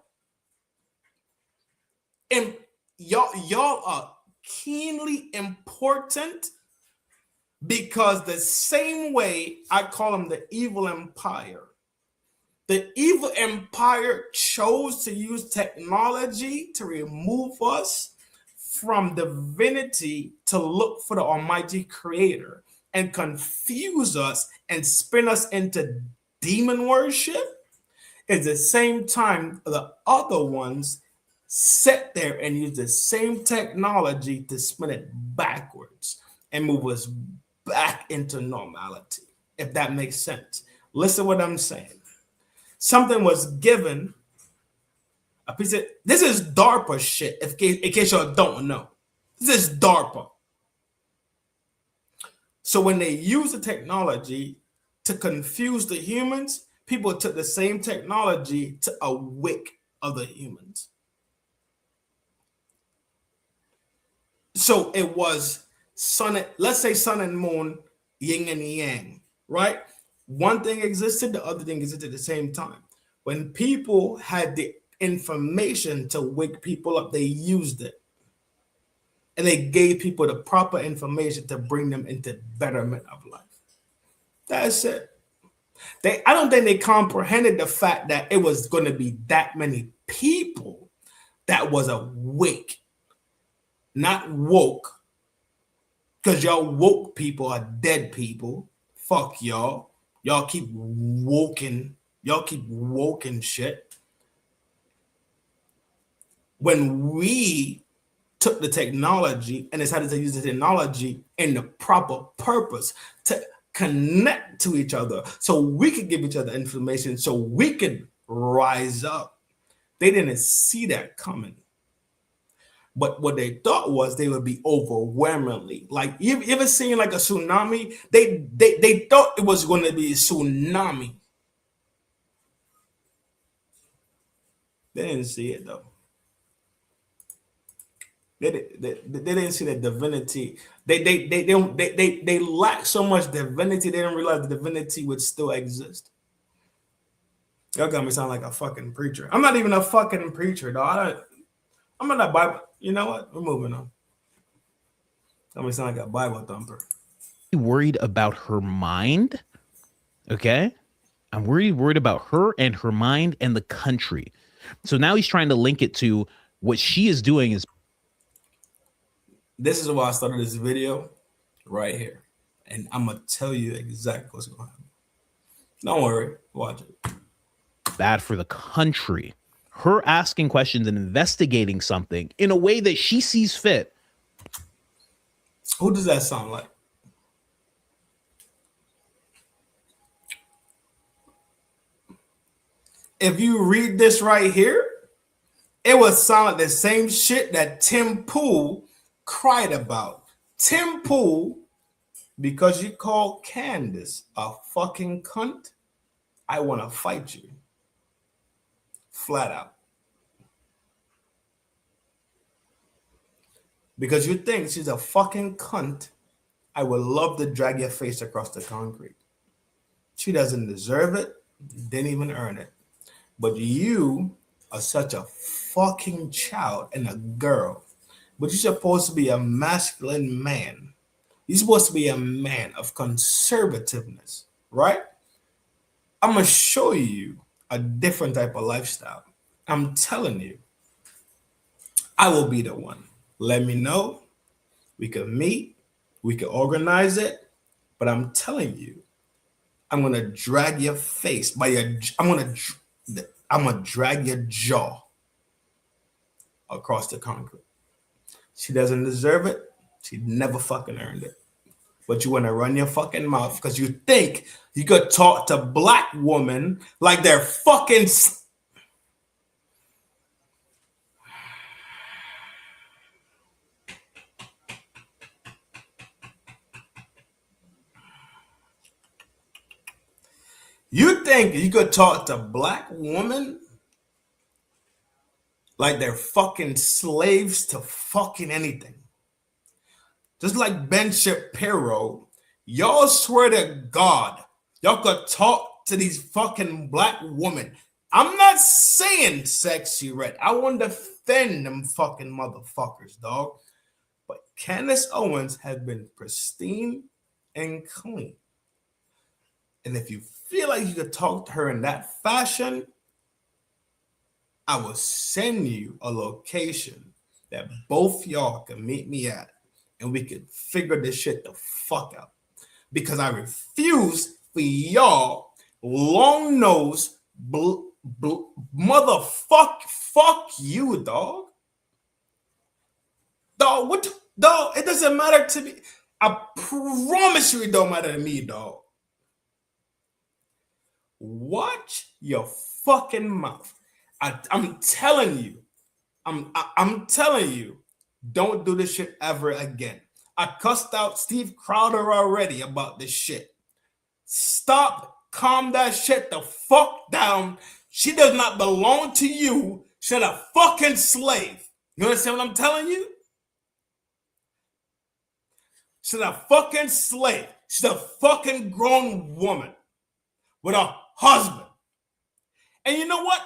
And y'all are keenly important because the same way I call them the evil empire. The evil empire chose to use technology to remove us from divinity to look for the almighty creator and confuse us and spin us into demon worship. At the same time, the other ones sit there and use the same technology to spin it backwards and move us back into normality, if that makes sense. Listen what I'm saying. Something was given a piece of, this is DARPA shit, in case y'all don't know. This is DARPA. So when they use the technology to confuse the humans, people took the same technology to awake other humans. So it was let's say sun and moon, yin and yang, right? One thing existed, the other thing existed at the same time. When people had the information to wake people up, they used it. And they gave people the proper information to bring them into betterment of life. That's it. I don't think they comprehended the fact that it was going to be that many people that was awake, not woke. Because y'all woke people are dead people. Fuck y'all. Y'all keep woken Y'all keep woke and shit. When we took the technology and decided to use the technology in the proper purpose to connect to each other so we could give each other information so we could rise up. They didn't see that coming. But what they thought was they would be overwhelmingly, like you ever seen like a tsunami? They thought it was going to be a tsunami. They didn't see it though. They didn't see the divinity. They lack so much divinity. They didn't realize the divinity would still exist. Y'all got me sound like a fucking preacher. I'm not even a fucking preacher, dog. I'm not a Bible. You know what? We're moving on. Got me sound like a Bible thumper. Worried about her mind. Okay. I'm worried about her and her mind and the country. So now he's trying to link it to what she is doing is. This is why I started this video right here. And I'm going to tell you exactly what's going to happen. Don't worry. Watch it. Bad for the country. Her asking questions and investigating something in a way that she sees fit. Who does that sound like? If you read this right here, it would sound like the same shit that Tim Poole cried about. Tim Poole, because you called Candace a fucking cunt, I want to fight you. Flat out. Because you think she's a fucking cunt, I would love to drag your face across the concrete. She doesn't deserve it, didn't even earn it. But you are such a fucking child and a girl. But you're supposed to be a masculine man. You're supposed to be a man of conservativeness, right? I'm going to show you a different type of lifestyle. I'm telling you, I will be the one. Let me know. We can meet. We can organize it. But I'm telling you, I'm going to drag your face by your, I'm going to drag your jaw across the concrete. She doesn't deserve it. She never fucking earned it. But you want to run your fucking mouth because you think you could talk to black women like they're fucking. You think you could talk to black women like they're fucking slaves to fucking anything. Just like Ben Shapiro, y'all swear to God, y'all could talk to these fucking black women. I'm not saying sexy red. I want to defend them fucking motherfuckers, dog. But Candace Owens has been pristine and clean. And if you feel like you could talk to her in that fashion, I will send you a location that both y'all can meet me at, and we can figure this shit the fuck out. Because I refuse for y'all long nose fuck you, dog. Dog, what? Dog, it doesn't matter to me. I promise you it don't matter to me, dog. Watch your fucking mouth. I'm telling you. I'm telling you. Don't do this shit ever again. I cussed out Steve Crowder already about this shit. Stop. Calm that shit the fuck down. She does not belong to you. She's a fucking slave. You understand what I'm telling you? She's a fucking slave. She's a fucking grown woman with a husband. And you know what?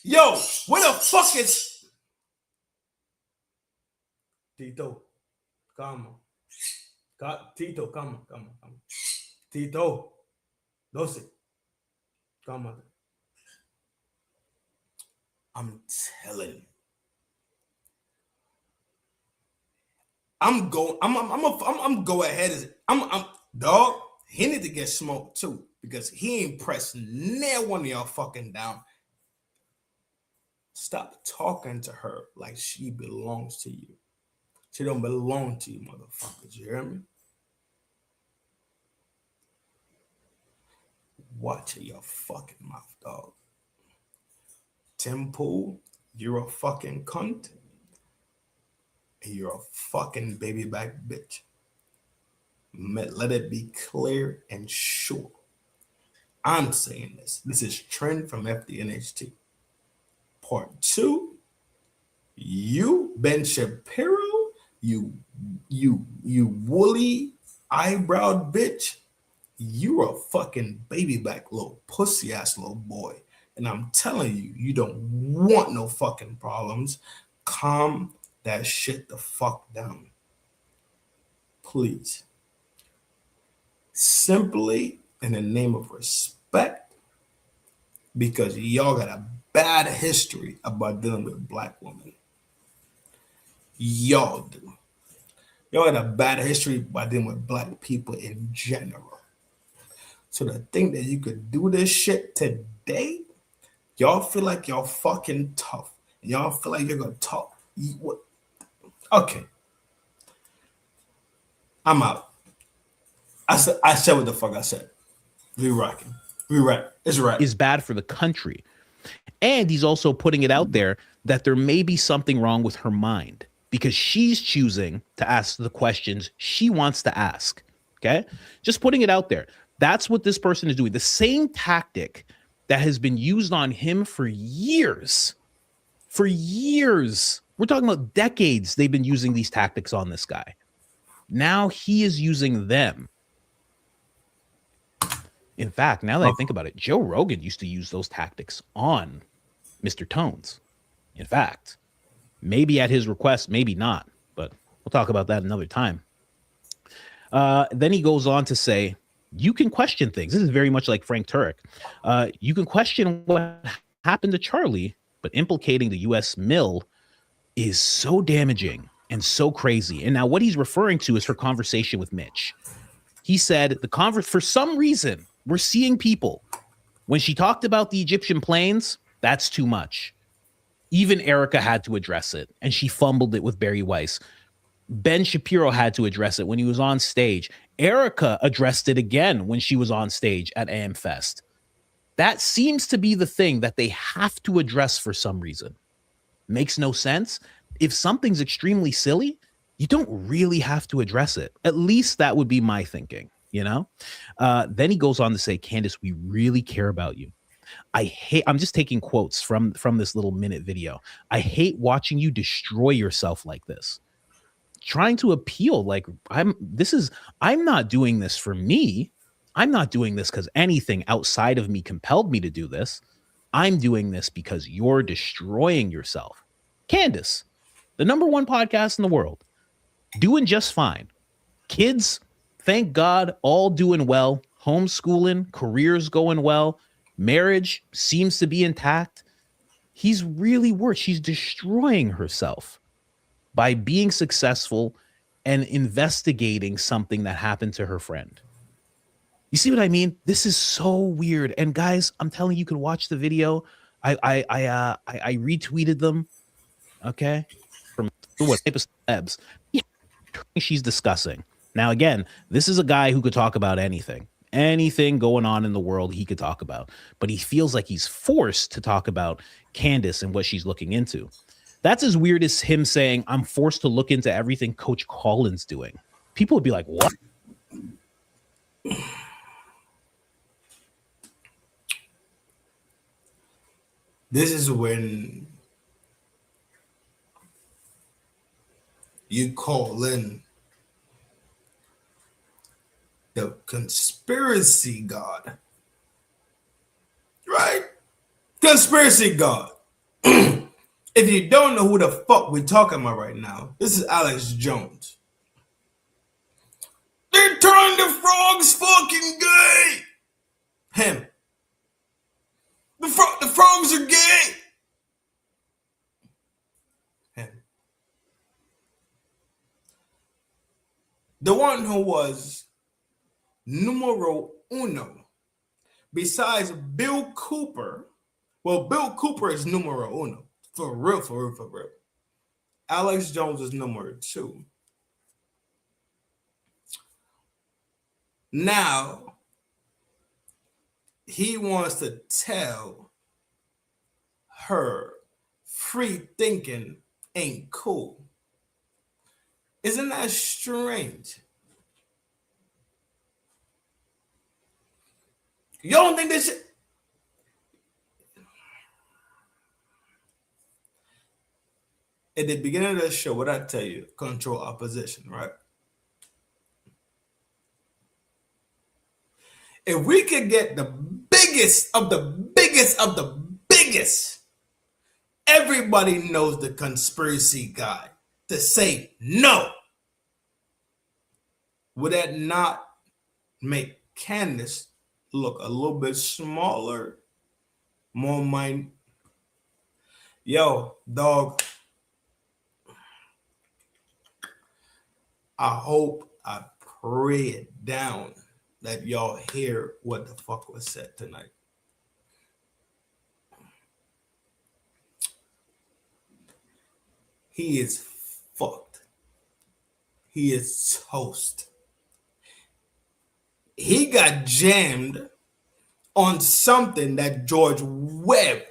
Yo, where the fuck is Tito? Come on. Tito, come on. Tito, 12. Come on. I'm telling you. I'm go ahead. I'm dog. He need to get smoked too. because he ain't pressed near one of y'all fucking down. Stop talking to her like she belongs to you. She don't belong to you, motherfuckers. You hear me? Watch your fucking mouth, dog. Tim Poole, you're a fucking cunt. And you're a fucking baby back bitch. Let it be clear and sure. I'm saying this. This is Trin from FDNHT. Part 2. You, Ben Shiparo, you woolly eyebrowed bitch. You're a fucking baby back little pussy ass little boy. And I'm telling you, you don't want no fucking problems. Calm that shit the fuck down. Please. Simply in the name of respect, because y'all got a bad history about dealing with black women. Y'all do. Y'all got a bad history about dealing with black people in general. So to think that you could do this shit today, y'all feel like y'all fucking tough. And y'all feel like you're gonna talk. What? Okay. I'm out. I said what the fuck I said. We rocking. We right. It's right. Is bad for the country. And he's also putting it out there that there may be something wrong with her mind because she's choosing to ask the questions she wants to ask. Okay. Just putting it out there. That's what this person is doing. The same tactic that has been used on him for years. For years. We're talking about decades. They've been using these tactics on this guy. Now he is using them. In fact, now that I think about it, Joe Rogan used to use those tactics on Mr. Tones. In fact, maybe at his request, maybe not, but we'll talk about that another time. Then he goes on to say, you can question things. This is very much like Frank Turek. You can question what happened to Charlie, but implicating the U.S. mill is so damaging and so crazy. And now what he's referring to is her conversation with Mitch. He said for some reason, we're seeing people, when she talked about the Egyptian planes, that's too much. Even Erica had to address it, and she fumbled it with Barry Weiss. Ben Shapiro had to address it when he was on stage. Erica addressed it again when she was on stage at AM Fest. That seems to be the thing that they have to address for some reason. Makes no sense. If something's extremely silly, you don't really have to address it. At least that would be my thinking, you know? Then he goes on to say, Candace, we really care about you. I'm just taking quotes from this little minute video. I hate watching you destroy yourself like this. Trying to appeal like I'm not doing this for me. I'm not doing this because anything outside of me compelled me to do this. I'm doing this because you're destroying yourself. Candace, the #1 podcast in the world, doing just fine. Kids, thank God, all doing well. Homeschooling, careers going well. Marriage seems to be intact. She's destroying herself by being successful and investigating something that happened to her friend. You see what I mean? This is so weird. And guys, I'm telling you, can watch the video. I retweeted them. Okay. From what type of celebs she's discussing. Now, again, this is a guy who could talk about anything going on in the world he could talk about, but he feels like he's forced to talk about Candace and what she's looking into. That's as weird as him saying, I'm forced to look into everything Coach Colin's doing. People would be like, what? This is when you call in the conspiracy god, right? Conspiracy god. If you don't know who the fuck we're talking about right now, this is Alex Jones. They're turning the frogs fucking gay. Him. The frogs are gay. Him. The one who was numero uno besides Bill Cooper, well, Bill Cooper is numero uno. For real, for real, for real. Alex Jones is number 2. Now, he wants to tell her free thinking ain't cool. Isn't that strange? You don't think this shit? At the beginning of the show, what I tell you, control opposition, right? If we could get the biggest of the biggest of the biggest, everybody knows the conspiracy guy, to say no, would that not make Candace look a little bit smaller, more mind? Yo, dog, I hope I pray it down that y'all hear what the fuck was said tonight. He is fucked. He is toast. He got jammed on something that George Webb.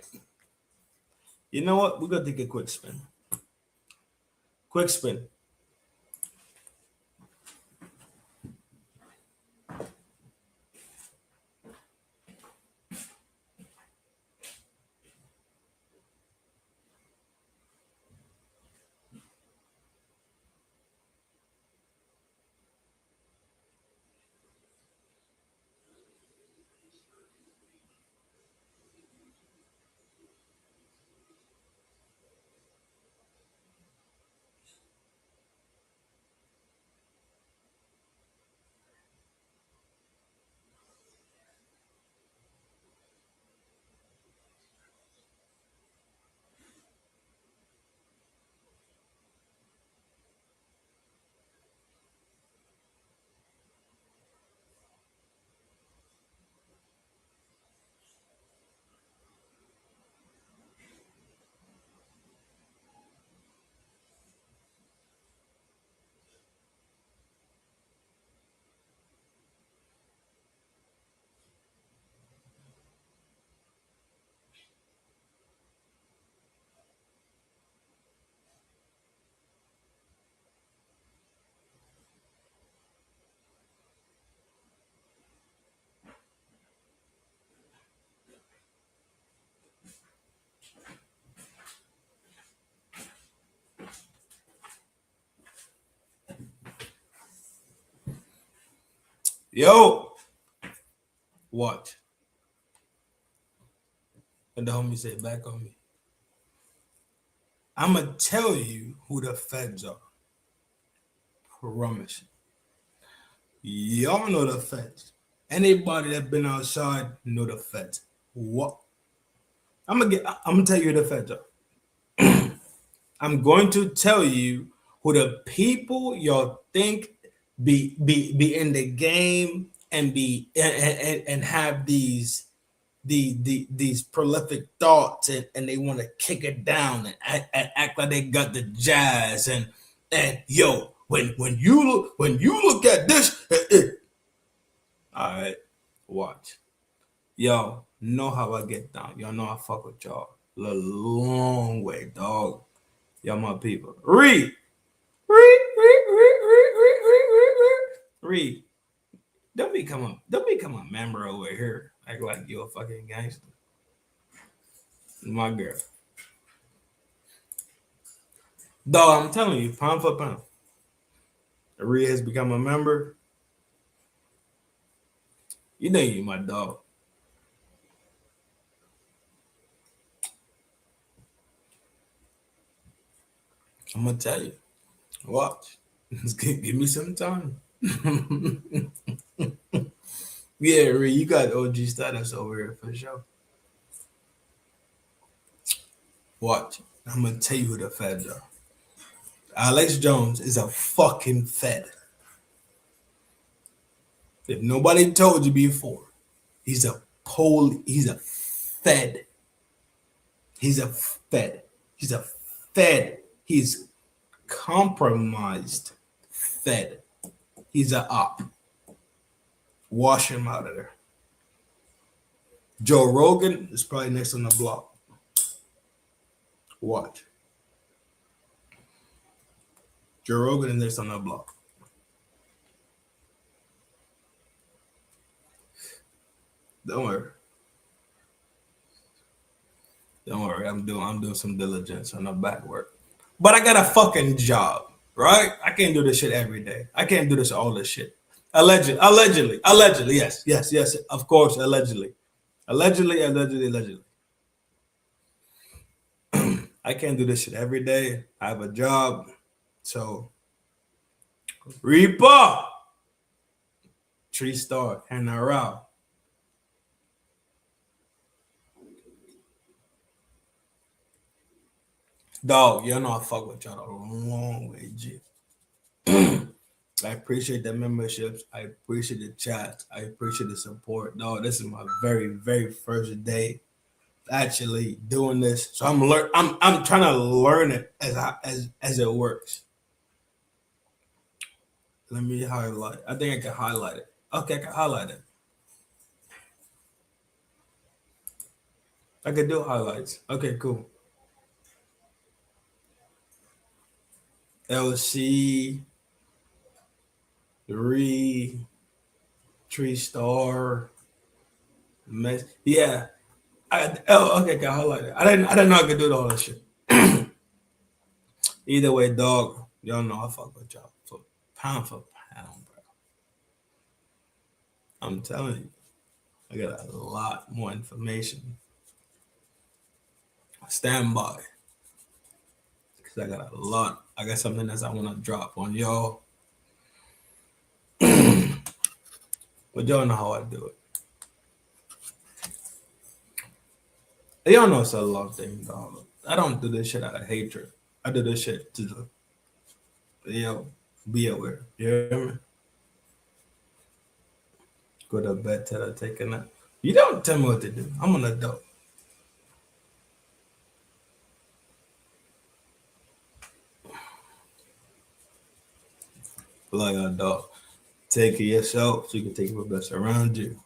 You know what? We're going to take a quick spin. Quick spin. Yo, watch. And the homie said, back on me. I'm going to tell you who the feds are. Promise. Y'all know the feds. Anybody that been outside know the feds. What? I'm gonna tell you who the feds are. I'm going to tell you who the people y'all think be in the game and be and have these prolific thoughts and they want to kick it down and act like they got the jazz and yo, when you look at this, all right, watch. Y'all know how I get down. Y'all know I fuck with y'all a long way, dog. Y'all my people. Read. Don't become a member over here. Act like you're a fucking gangster. My girl. Dog, I'm telling you, pound for pound. Rhea has become a member. You know you my dog. I'm gonna tell you. Watch. Give me some time. Yeah, Rhea, you got OG status over here for sure. Watch. I'm gonna tell you who the feds are. Alex Jones is a fucking fed. If nobody told you before, he's a Poole, he's a fed. He's a fed. He's a fed. He's compromised fed. He's a op. Wash him out of there. Joe Rogan is probably next on the block. Watch. Joe Rogan is next on the block. Don't worry. Don't worry. I'm doing some diligence on the back work. But I got a fucking job, right? I can't do this shit every day. I can't do this all this shit. Allegedly, yes. Of course, allegedly. Allegedly. I can't do this shit every day. I have a job. So Reaper, 3-star, and around. Dog, y'all know I fuck with y'all a long way, G. I appreciate the memberships. I appreciate the chats. I appreciate the support. Dog, this is my very, very first day actually doing this. So I'm trying to learn it as it works. Let me highlight. I think I can highlight it. Okay, I can highlight it. I can do highlights. Okay, cool. LC 3-star. Yeah. Okay, I can highlight it. I didn't know I could do all that shit. Either way, dog, y'all know I fuck with y'all for pound, bro. I'm telling you, I got a lot more information. Stand by. Because I got a lot. I got something that I want to drop on y'all. But y'all know how I do it. Y'all know it's a love thing, dog. I don't do this shit out of hatred. I do this shit to, be aware. You hear me? Go to bed till I take a nap. You don't tell me what to do. I'm an adult. Like an adult. Take care of yourself so you can take care of what's around you.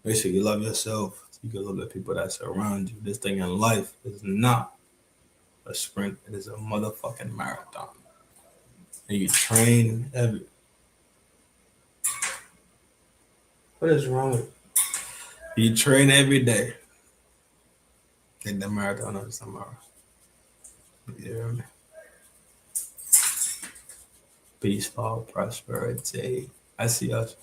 Make sure you love yourself so you can love the people that surround you. This thing in life is not a sprint. It is a motherfucking marathon. And you train every... What is wrong with you? You train every day. Take the marathon on tomorrow. You hear me? Peace, all prosperity. I see us.